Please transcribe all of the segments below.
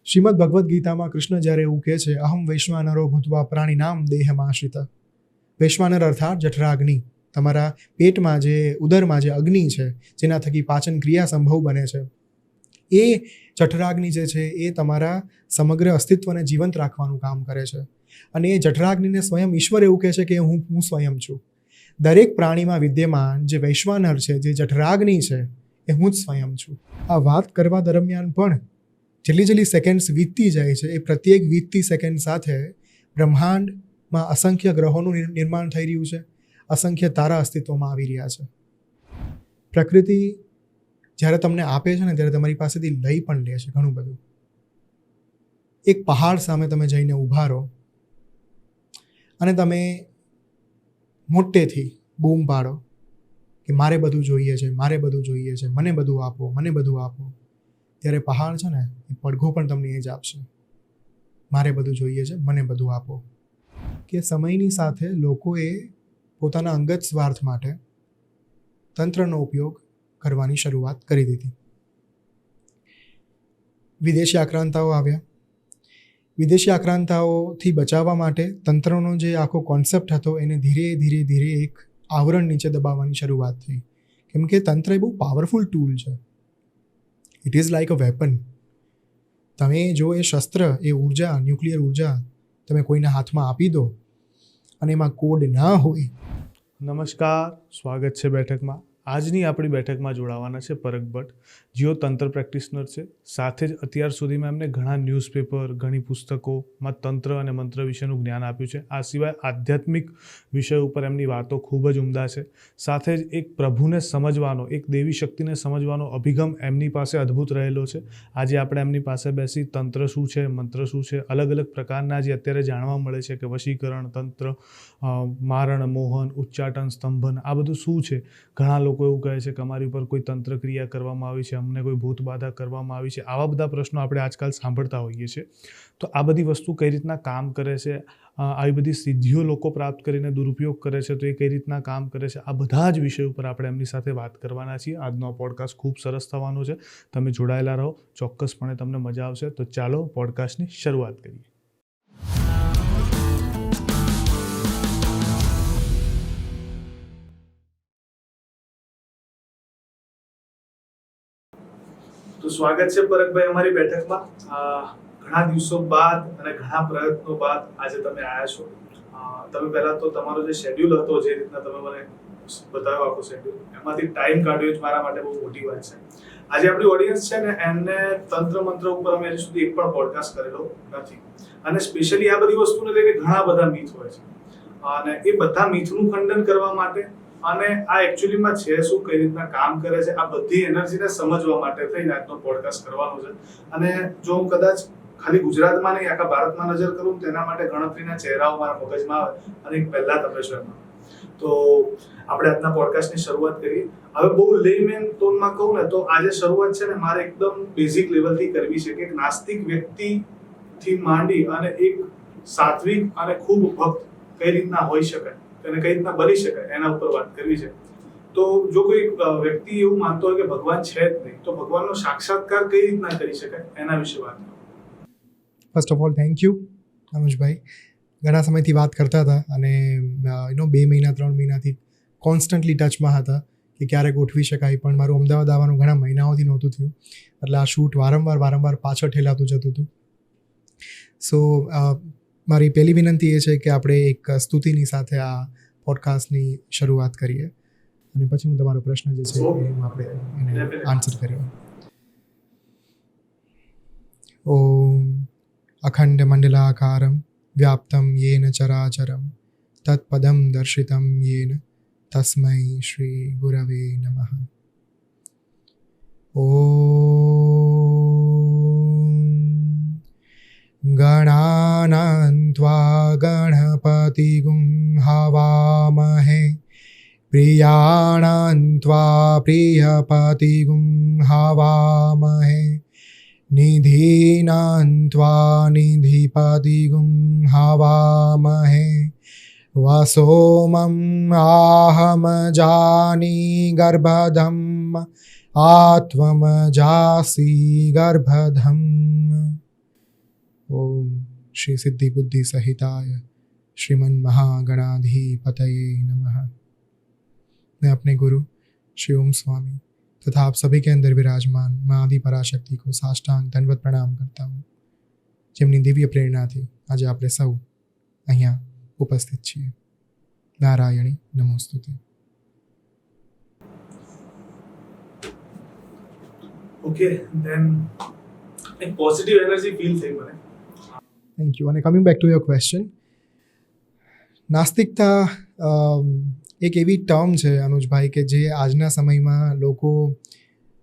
શ્રીમદ ભગવદ્ ગીતામાં કૃષ્ણ જ્યારે એવું કહે છે, અહમ વૈશ્વાનરો ભૂત્વા પ્રાણીનામ દેહમાશ્રિત. વૈશ્વાનર અર્થાત જઠરાગ્નિ, તમારા પેટમાં જે ઉદરમાં જે અગ્નિ છે જેના થકી પાચન ક્રિયા સંભવ બને છે, એ જઠરાગ્નિ જે છે એ તમારા સમગ્ર અસ્તિત્વને જીવંત રાખવાનું કામ કરે છે. અને એ જઠરાગ્નિને સ્વયં ઈશ્વર એવું કહે છે કે હું સ્વયં છું. દરેક પ્રાણીમાં વિદ્યમાન જે વૈશ્વાનર છે, જે જઠરાગ્નિ છે, એ હું જ સ્વયં છું. આ વાત કરવા દરમિયાન પણ જેટલી સેકન્ડ્સ વીતતી જાય છે, એ પ્રત્યેક વીતતી સેકન્ડ સાથે બ્રહ્માંડમાં અસંખ્ય ગ્રહોનું નિર્માણ થઈ રહ્યું છે, અસંખ્ય તારા અસ્તિત્વમાં આવી રહ્યા છે. પ્રકૃતિ જ્યારે તમને આપે છે ને, ત્યારે તમારી પાસેથી લઈ પણ લે છે ઘણું બધું. એક પહાડ સામે તમે જઈને ઊભા રહો અને તમે મોટેથી બૂમ પાડો કે મારે બધું જોઈએ છે, મારે બધું જોઈએ છે, મને બધું આપો, મને બધું આપો, ત્યારે પહાડ છે ને એ પડઘો પણ તમને એ જ આપશે, મારે બધું જોઈએ છે, મને બધું આપો. કે સમયની સાથે લોકોએ પોતાના અંગત સ્વાર્થ માટે તંત્રનો ઉપયોગ કરવાની શરૂઆત કરી દીધી. વિદેશી આક્રાંતાઓ આવ્યા. વિદેશી આક્રાંતાઓથી બચાવવા માટે તંત્રનો જે આખો કોન્સેપ્ટ હતો એને ધીરે ધીરે ધીરે એક આવરણ નીચે દબાવવાની શરૂઆત થઈ. કેમ કે તંત્ર એ બહુ પાવરફુલ ટૂલ છે. It is like a weapon. તમે જો એ શસ્ત્ર, એ ઉર્જા, ન્યુક્લિયર ઉર્જા તમે કોઈના હાથમાં આપી દો અને એમાં કોડ ના હોય. નમસ્કાર, સ્વાગત છે બેઠકમાં. આજની આપણી બેઠકમાં જોડાવાના છે પરગ ભટ્ટ, જેઓ તંત્ર પ્રેક્ટિશનર છે. સાથે જ અત્યાર સુધીમાં એમને ઘણા ન્યૂઝપેપર, ઘણી પુસ્તકોમાં તંત્ર અને મંત્ર વિશેનું જ્ઞાન આપ્યું છે. આ સિવાય આધ્યાત્મિક વિષય ઉપર એમની વાતો ખૂબ જ ઉમદા છે. સાથે જ એક પ્રભુને સમજવાનો, એક દેવી શક્તિને સમજવાનો અભિગમ એમની પાસે અદ્ભુત રહેલો છે. આજે આપણે એમની પાસે બેસી તંત્ર શું છે, મંત્ર શું છે, અલગ અલગ પ્રકારના જે અત્યારે જાણવા મળે છે કે વશીકરણ, તંત્ર, મારણ, મોહન, ઉચ્ચાટન, સ્તંભન, આ બધું શું છે. ઘણા લોકો એવું કહે છે કે અમારી ઉપર કોઈ તંત્ર ક્રિયા કરવામાં આવી છે, અમને કોઈ ભૂત બાધા કરવામાં આવી છે. આવા બધા પ્રશ્નો આપણે આજકાલ સાંભળતા હોઈએ છીએ. તો આ બધી વસ્તુ કઈ રીતના કામ કરે છે, આવી બધી સિદ્ધિઓ લોકો પ્રાપ્ત કરીને દુરુપયોગ કરે છે તો એ કઈ રીતના કામ કરે છે, આ બધા જ વિષય ઉપર આપણે એમની સાથે વાત કરવાના છીએ. આજનો પોડકાસ્ટ ખૂબ સરસ થવાનો છે. તમે જોડાયેલા રહો, ચોક્કસપણે તમને મજા આવશે. તો ચાલો પોડકાસ્ટની શરૂઆત કરીએ. તો સ્વાગત છે પરગભાઈ અમારી બેઠકમાં. ઘણા દિવસો બાદ અને ઘણા પ્રયત્નો બાદ આજે તમે આવ્યા છો. તમે પહેલા તો તમારો જે શેડ્યુલ હતો, જે રીતના તમે મને બતાવ્યો આખો શેડ્યુલ, એમાંથી ટાઈમ કાઢ્યો જ મારા માટે બહુ મોટી વાત છે. આજે આપણી ઓડિયન્સ છે ને, એમને તંત્ર મંત્ર ઉપર અમે હજી સુધી એક પણ પોડકાસ્ટ કરેલો નથી. અને સ્પેશિયલી આ બધી વસ્તુને લઈને ઘણા બધા મીથ હોય છે, અને એ બધા મીથનું ખંડન કરવા માટે અને આ એકચ્યુઅલીમાં છે શું, કઈ રીતના કામ કરે છે, આ બધી એનર્જીને સમજવા માટે થઈને આજનો પોડકાસ્ટ કરવાનો છે. અને જો હું કદાચ ખાલી ગુજરાતમાં નહીં, આખા ભારતમાં નજર કરું તેના માટે ગણતરીના ચહેરાઓ મારા મગજમાં આવે અને એક પહેલા તમે છો એમાં. તો આપણે આજના પોડકાસ્ટની શરૂઆત કરીએ. હવે બહુ લેમેન ટોનમાં કહું ને તો આજે શરૂઆત છે ને મારે એકદમ બેઝિક લેવલથી કરવી છે કે એક નાસ્તિક વ્યક્તિથી માંડી અને એક સાત્વિક અને ખૂબ ભક્ત કઈ રીતના હોઈ શકાય, એને કઈ રીતના બની શકાય, એના ઉપર વાત કરવી છે. તો જો કોઈ વ્યક્તિ એવું માનતો હોય કે ભગવાન છે જ નહીં, તો ભગવાનનો સાક્ષાત્કાર કઈ રીતના કરી શકાય, એના વિશે વાત કરો. First of all thank you Anujbhai. ઘણા સમયથી વાત કરતા હતા અને 2 મહિના 3 મહિનાથી કોન્સ્ટન્ટલી ટચમાં હતા કે ક્યારે ગોઠવી શકાય, પણ મારું અમદાવાદ આવવાનું ઘણા મહિનાઓથી નહોતું થયું. એટલે આ શૂટ વારંવાર પાછળ ઠેલાતું જતું હતું. સો મારી પહેલી વિનંતી એ છે કે આપણે એક સ્તુતિની સાથે આ પોડકાસ્ટની શરૂઆત કરીએ અને પછી હું તમારો પ્રશ્ન જે છે આપણે એને આન્સર કરીએ. ઓમ અખંડ મંડલાકારમ વ્યાપ્તમ યેન ચરાચરમ તત્પદમ દર્શિતમ યેન તસ્મૈ શ્રી ગુરવે નમઃ. ઓમ ગણાનાં ત્વા ગણપતિગું હવામહે પ્રિયાણાં ત્વા પ્રિયપતિગું હવામહે નિધીનાં ત્વા નિધિપતિગું હવામહે વસોમં આહમ જાની ગર્ભધમ આત્વમ જાસી ગર્ભધમ. શ્રી સિદ્ધિ બુદ્ધિ સહિતાય श्रीमन महागणाधिपतये नमः। मैं अपने गुरु श्री ओम स्वामी तथा आप सभी के अंदर विराजमान माँ आदि पराशक्ति को साष्टांग दंडवत प्रणाम करता हूँ, જેમની દિવ્ય પ્રેરણાથી આજે આપણે સૌ અહીંયા ઉપસ્થિત છીએ। નારાયણી નમોસ્તુતે। ઓકે, ધેન એક પોઝિટિવ એનર્જી ફીલ થઈ મને। Thank you. અને coming back to your question, નાસ્તિકતા એક એવી ટર્મ છે અનુજભાઈ કે જે આજના સમયમાં લોકો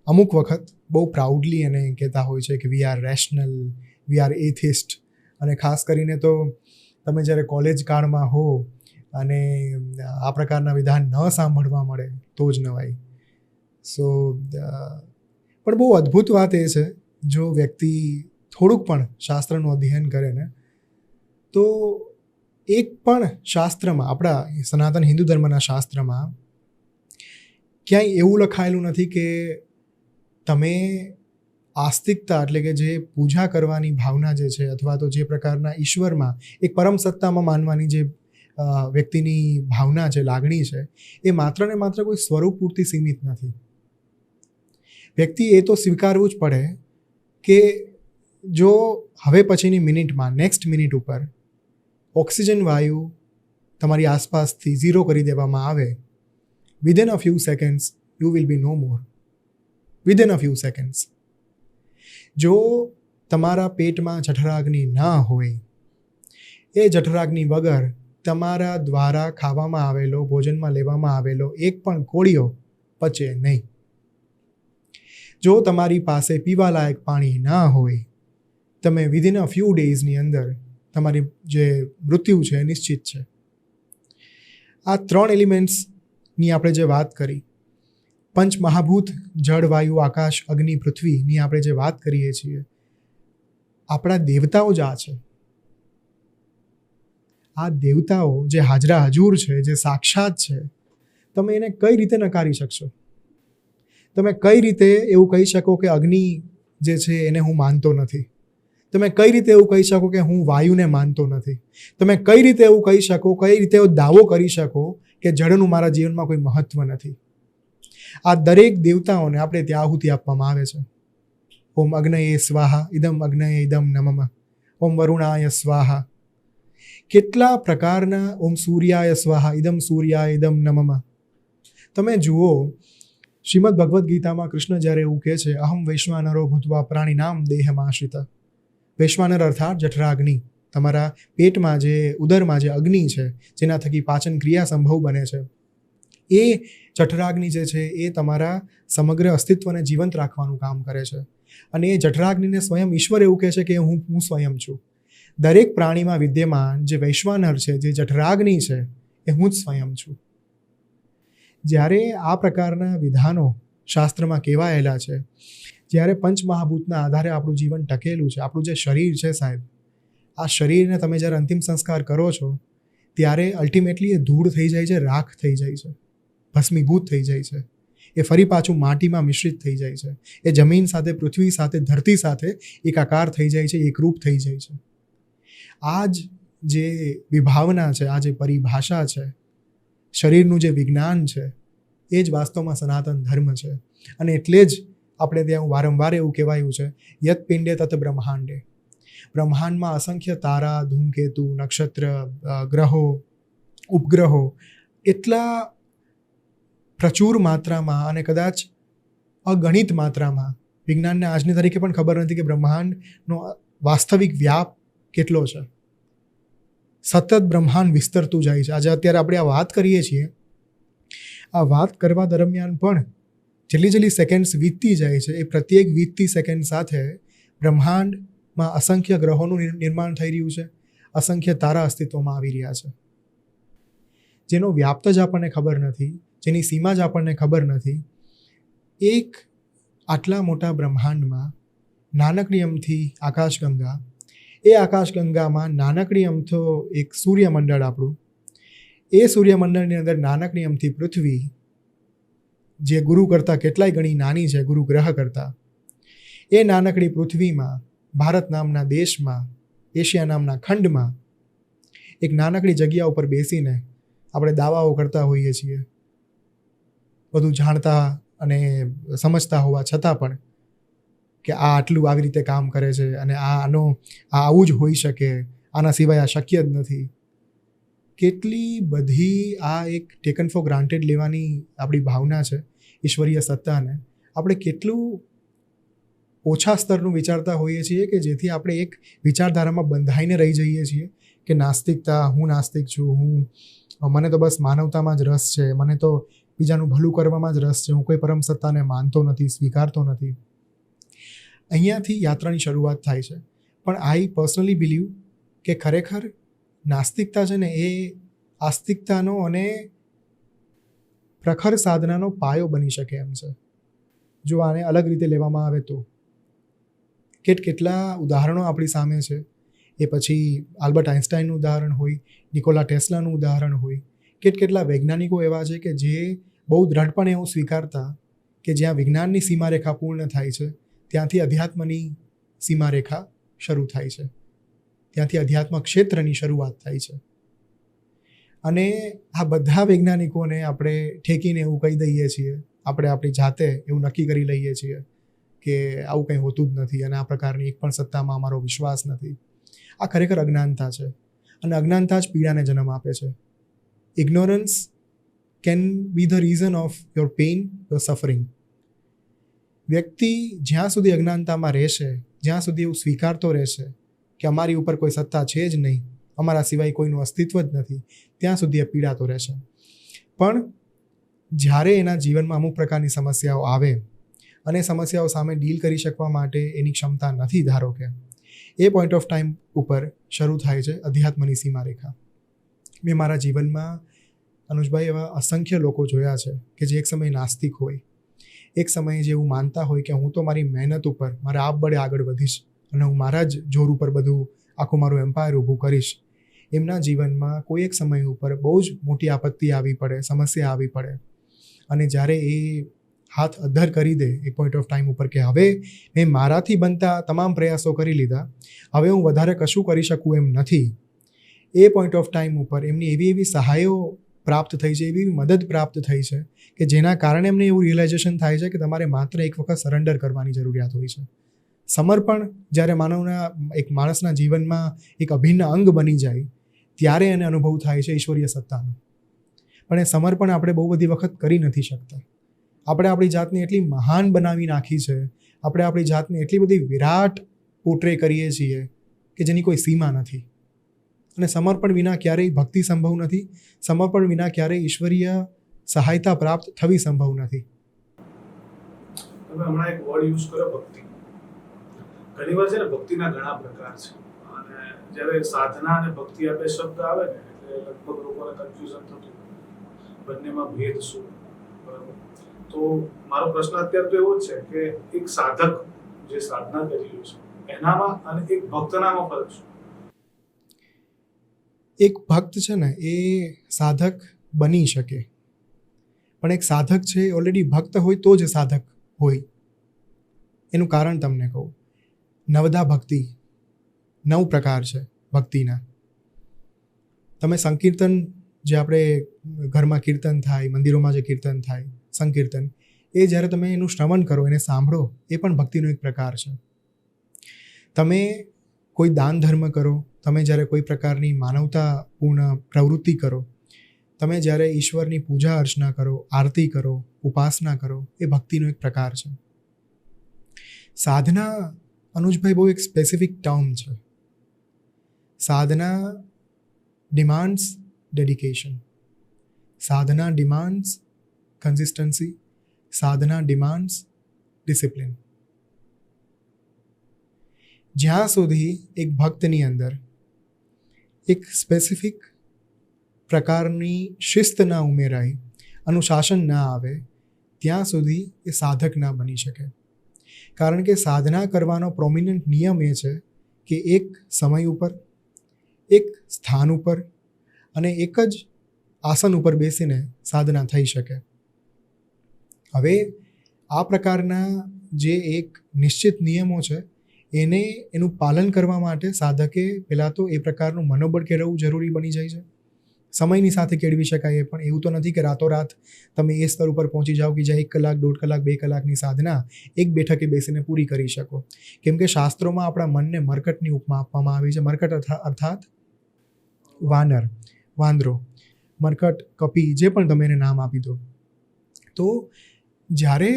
અમુક વખત બહુ પ્રાઉડલી એને કહેતા હોય છે કે we are rational, we are atheist. અને ખાસ કરીને તો તમે જ્યારે કોલેજ કાળમાં હો અને આ પ્રકારના વિધાન ન સાંભળવા મળે તો જ નવાય। સો પણ બહુ અદ્ભુત વાત એ છે, જો વ્યક્તિ થોડુંક પણ શાસ્ત્રનું અધ્યયન કરે ને તો એક પણ શાસ્ત્રમાં, આપણા સનાતન હિન્દુ ધર્મના શાસ્ત્રમાં ક્યાંય એવું લખાયેલું નથી કે તમે આસ્તિકતા એટલે કે જે પૂજા કરવાની ભાવના જે છે અથવા તો જે પ્રકારના ઈશ્વરમાં એક પરમ સત્તામાં માનવાની જે વ્યક્તિની ભાવના છે, લાગણી છે, એ માત્ર ને માત્ર કોઈ સ્વરૂપ પૂરતી સીમિત નથી। વ્યક્તિ એ તો સ્વીકારવું જ પડે કે જો હવે પછીની મિનિટમાં, નેક્સ્ટ મિનિટ ઉપર ઓક્સિજન વાયુ તમારી આસપાસથી ઝીરો કરી દેવામાં આવે, within a few seconds you will be no more, within a few seconds. જો તમારા પેટમાં જઠરાગ્નિ ના હોય, એ જઠરાગ્નિ વગર તમારા દ્વારા ખાવામાં આવેલો, ભોજનમાં લેવામાં આવેલો એક પણ કોળિયો પચે નહીં। જો તમારી પાસે પીવાલાયક પાણી ના હોય, તમે વિધિન અ ફ્યુ ડેઝની અંદર તમારી જે મૃત્યુ છે એ નિશ્ચિત છે। આ 3 એલિમેન્ટ્સની આપણે જે વાત કરી, પંચ મહાભૂત જળ વાયુ આકાશ અગ્નિ પૃથ્વીની આપણે જે વાત કરીએ છીએ, આપણા દેવતાઓ જ આ છે। આ દેવતાઓ જે હાજરા હજુર છે, જે સાક્ષાત છે, તમે એને કઈ રીતે નકારી શકશો? તમે કઈ રીતે એવું કહી શકો કે અગ્નિ જે છે એને હું માનતો નથી? તમે કઈ રીતે એવું કહી શકો કે હું વાયુને માનતો નથી? તમે કઈ રીતે એવું કહી શકો, કઈ રીતે એવો દાવો કરી શકો કે જળનું મારા જીવનમાં કોઈ મહત્વ નથી? આ દરેક દેવતાઓને આપણે ત્યાં આહુતિ આપવામાં આવે છે। ઓમ અગ્નયે સ્વાહા ઇદમ અગ્નયે ઇદમ નમઃ, ઓમ વરુણાય સ્વાહા। કેટલા પ્રકારના ઓમ સૂર્યાય સ્વાહા ઇદમ સૂર્યાય ઇદમ નમઃ। તમે જુઓ, શ્રીમદ ભગવદ્ ગીતામાં કૃષ્ણ જ્યારે એવું કહે છે, અહમ વૈશ્વાનરો ભૂત્વા પ્રાણીનામ દેહમાશ્રિત। વૈશ્વાનર અર્થાત જઠરાગ્નિ, તમારા પેટમાં જે ઉદરમાં જે અગ્નિ છે જેના થકી પાચન ક્રિયા સંભવ બને છે, એ જઠરાગ્નિ જે છે એ તમારા સમગ્ર અસ્તિત્વને જીવંત રાખવાનું કામ કરે છે। અને એ જઠરાગ્નિને સ્વયં ઈશ્વર એવું કહે છે કે હું સ્વયં છું। દરેક પ્રાણીમાં વિદ્યમાન જે વૈશ્વાનર છે, જે જઠરાગ્નિ છે, એ હું જ સ્વયં છું। જ્યારે આ પ્રકારના વિધાનો શાસ્ત્રમાં કહેવાયેલા છે, જ્યારે પંચમહાભૂતના આધારે આપણું જીવન ટકેલું છે, આપણું જે શરીર છે સાહેબ, આ શરીરને તમે જ્યારે અંતિમ સંસ્કાર કરો છો ત્યારે અલ્ટિમેટલી એ ધૂળ થઈ જાય છે, રાખ થઈ જાય છે, ભસ્મીભૂત થઈ જાય છે। એ ફરી પાછું માટીમાં મિશ્રિત થઈ જાય છે, એ જમીન સાથે, પૃથ્વી સાથે, ધરતી સાથે એકાકાર થઈ જાય છે, એકરૂપ થઈ જાય છે। આ જ જે વિભાવના છે, આ જે પરિભાષા છે, શરીરનું જે વિજ્ઞાન છે, એ જ વાસ્તવમાં સનાતન ધર્મ છે। અને એટલે જ આપણે ત્યાં વારંવાર એવું કહેવાયું છે, યત પિંડે તત બ્રહ્માંડે। બ્રહ્માંડમાં અસંખ્ય તારા, ધૂમકેતુ, નક્ષત્ર, ગ્રહો, ઉપગ્રહો એટલા પ્રચુર માત્રામાં અને કદાચ અગણિત માત્રામાં, વિજ્ઞાનને આજની તારીખે પણ ખબર નથી કે બ્રહ્માંડનો વાસ્તવિક વ્યાપ કેટલો છે। સતત બ્રહ્માંડ વિસ્તરતું જાય છે। આજે અત્યારે આપણે આ વાત કરીએ છીએ, આ વાત કરવા દરમિયાન પણ જેટલી સેકન્ડ્સ વીતતી જાય છે, એ પ્રત્યેક વીતતી સેકન્ડ સાથે બ્રહ્માંડમાં અસંખ્ય ગ્રહોનું નિર્માણ થઈ રહ્યું છે, અસંખ્ય તારા અસ્તિત્વમાં આવી રહ્યા છે, જેનો વ્યાપ જ આપણને ખબર નથી, જેની સીમા જ આપણને ખબર નથી। એક આટલા મોટા બ્રહ્માંડમાં નાનકડી અમથી આકાશગંગા, એ આકાશગંગામાં નાનકડી અમથો એક સૂર્યમંડળ આપણું, એ સૂર્યમંડળની અંદર નાનકડી અમથી પૃથ્વી, જે ગુરુ કરતાં કેટલાય ગણી નાની છે, ગુરુ ગ્રહ કરતાં, એ નાનકડી પૃથ્વીમાં, ભારત નામના દેશમાં એશિયા નામના ખંડમાં એક નાનકડી જગ્યા ઉપર બેસીને આપણે દાવાઓ કરતા હોઈએ છીએ, બધું જાણતા અને સમજતા હોવા છતાં પણ, કે આ આટલું આવી રીતે કામ કરે છે અને આ આવું જ હોઈ શકે, આના સિવાય આ શક્ય જ નથી. કેટલી બધી આ એક ટેકન ફોર ગ્રાન્ટેડ લેવાની આપણી ભાવના છે ઈશ્વરીય સત્તાને. આપણે કેટલું ઓછા સ્તરનું વિચારતા હોઈએ છીએ કે જેથી આપણે એક વિચારધારામાં બંધાઈને રહી જઈએ છીએ કે નાસ્તિકતા, હું નાસ્તિક છું, મને તો બસ માનવતામાં જ રસ છે, મને તો બીજાનું ભલું કરવામાં જ રસ છે, હું કોઈ પરમ સત્તાને માનતો નથી, સ્વીકારતો નથી. અહીંયાથી યાત્રાની શરૂઆત થાય છે. પણ આઈ પર્સનલી બિલીવ કે ખરેખર નાસ્તિકતા છે ને એ આસ્તિકતાનો અને પ્રખર સાધનાનો પાયો બની શકે એમ છે, જો આને અલગ રીતે લેવામાં આવે તો. કેટલા ઉદાહરણો આપણી સામે છે. એ પછી આલ્બર્ટ આઇન્સ્ટાઈનનું ઉદાહરણ હોય, નિકોલા ટેસ્લાનું ઉદાહરણ હોય, કેટલા વૈજ્ઞાનિકો એવા છે કે જે બહુ દ્રઢપણે એવું સ્વીકારતા કે જ્યાં વિજ્ઞાનની સીમારેખા પૂર્ણ થાય છે ત્યાંથી અધ્યાત્મની સીમારેખા શરૂ થાય છે, ત્યાંથી અધ્યાત્મ ક્ષેત્રની શરૂઆત થાય છે. અને આ બધા વૈજ્ઞાનિકોને આપણે ઠેકીને એવું કહી દઈએ છીએ, આપણે આપણી જાતે એવું નક્કી કરી લઈએ છીએ કે આવું કંઈ હોતું જ નથી અને આ પ્રકારની એક પણ સત્તામાં અમારો વિશ્વાસ નથી. આ ખરેખર અજ્ઞાનતા છે અને અજ્ઞાનતા જ પીડાને જન્મ આપે છે. Ignorance can be the reason of your pain, your suffering. વ્યક્તિ જ્યાં સુધી અજ્ઞાનતામાં રહેશે, જ્યાં સુધી એવું સ્વીકારતો રહેશે કે અમારી ઉપર કોઈ સત્તા છે જ નહીં, અમારા સિવાય કોઈનું અસ્તિત્વ જ નથી, ત્યાં સુધી એ પીડાતો રહેશે. પણ જ્યારે એના જીવનમાં અમુક પ્રકારની સમસ્યાઓ આવે અને સમસ્યાઓ સામે ડીલ કરી શકવા માટે એની ક્ષમતા નથી, ધારો કે એ પોઈન્ટ ઓફ ટાઈમ ઉપર શરૂ થાય છે અધ્યાત્મની સીમારેખા. મેં મારા જીવનમાં અનુજભાઈ એવા અસંખ્ય લોકો જોયા છે કે જે એક સમયે નાસ્તિક હોય, એક સમયે જે એવું માનતા હોય કે હું તો મારી મહેનત ઉપર મારા આપબળે આગળ વધીશ અને હું મારા જ જોર ઉપર બધું આખું મારું એમ્પાયર ઊભું કરીશ. એમના જીવનમાં કોઈ એક સમય ઉપર બહુ જ મોટી આપત્તિ આવી પડે, સમસ્યા આવી પડે અને જ્યારે એ હાથ અદ્ધર કરી દે એક પોઈન્ટ ઓફ ટાઈમ ઉપર કે હવે મેં મારાથી બનતા તમામ પ્રયાસો કરી લીધા, હવે હું વધારે કશું કરી શકું એમ નથી, એ પોઈન્ટ ઓફ ટાઈમ ઉપર એમની એવી સહાયો પ્રાપ્ત થઈ છે, એવી મદદ પ્રાપ્ત થઈ છે કે જેના કારણે એમને એવું રિયલાઇઝેશન થાય છે કે તમારે માત્ર એક વખત સરેન્ડર કરવાની જરૂરિયાત હોય છે. સમર્પણ જ્યારે એક માણસના જીવનમાં એક અભિન્ન અંગ બની જાય ત્યારે એને અનુભવ થાય છે ઈશ્વરીય સત્તાનો. પણ એ સમર્પણ આપણે બહુ બધી વખત કરી નથી શકતા. આપણે આપણી જાતને એટલી મહાન બનાવી નાખી છે, આપણે આપણી જાતને એટલી બધી વિરાટ પોટ્રે કરીએ છીએ કે જેની કોઈ સીમા નથી. અને સમર્પણ વિના ક્યારેય ભક્તિ સંભવ નથી, સમર્પણ વિના ક્યારેય ઈશ્વરીય સહાયતા પ્રાપ્ત થવી સંભવ નથી. તમે હમણાં એક વર્ડ યુઝ કર્યો, ભક્તિ. ઘણીવાર છે ને ભક્તિના ઘણા પ્રકાર છે અને જ્યારે સાધના અને ભક્તિ આ બે શબ્દ આવે ને એટલે લગભગ લોકોને કન્ફ્યુઝન થતું, બંનેમાં ભેદ શું? બરાબર. તો મારો પ્રશ્ન અત્યારે તો એવો જ છે કે એક સાધક જે સાધના કરી રહ્યો છે એનામાં અને એક ભક્તનામાં ફરક શું? એક ભક્ત છે ને એ સાધક બની શકે, પણ એક સાધક છે ઓલરેડી ભક્ત હોય તો જ સાધક હોય. એનું કારણ તમને કહું. નવધા ભક્તિ 9 પ્રકાર છે ભક્તિના. તમે સંકીર્તન જે આપણે ઘરમાં કીર્તન થાય, મંદિરોમાં જે કીર્તન થાય, સંકીર્તન, એ જ્યારે તમે એનું શ્રવણ કરો, એને સાંભળો, એ પણ ભક્તિનો એક પ્રકાર છે. તમે કોઈ દાન ધર્મ કરો, તમે જ્યારે કોઈ પ્રકારની માનવતાપૂર્ણ પ્રવૃત્તિ કરો, તમે જ્યારે ઈશ્વરની પૂજા અર્ચના કરો, આરતી કરો, ઉપાસના કરો, એ ભક્તિનો એક પ્રકાર છે. સાધના, અનુજભાઈ, બહુ એક સ્પેસિફિક ટર્મ છે. સાધના ડિમાન્ડ્સ ડેડિકેશન, સાધના ડિમાન્ડ્સ કન્સિસ્ટન્સી, સાધના ડિમાન્ડ્સ ડિસિપ્લિન. જ્યાં સુધી એક ભક્તની અંદર એક સ્પેસિફિક પ્રકારની શિસ્ત ના ઉમેરાય, અનુશાસન ના આવે, ત્યાં સુધી એ સાધક ના બની શકે. કારણ કે સાધના કરવાનો પ્રોમિનન્ટ નિયમ એ છે કે એક સમય ઉપર, એક સ્થાન ઉપર અને એક જ આસન ઉપર બેસીને સાધના થઈ શકે. હવે આ પ્રકારના જે એક નિશ્ચિત નિયમો છે એનું પાલન કરવા માટે સાધકે પહેલાં તો એ પ્રકારનું મનોબળ કેળવવું જરૂરી બની જાય છે. સમયની સાથે કેળવી શકાય, પણ એવું તો નથી કે રાતોરાત તમે એ સ્તર ઉપર પહોંચી જાઓ કે જ્યાં 1 કલાક, 1.5 કલાક, 2 કલાકની સાધના એક બેઠકે બેસીને પૂરી કરી શકો. કેમ કે શાસ્ત્રોમાં આપણા મનને મરકટની ઉપમા આપવામાં આવી છે. મરકટ અર્થાત વાનર, વાંદરો, મરકટ, કપી, જે પણ તમે એને નામ આપી દો. તો જ્યારે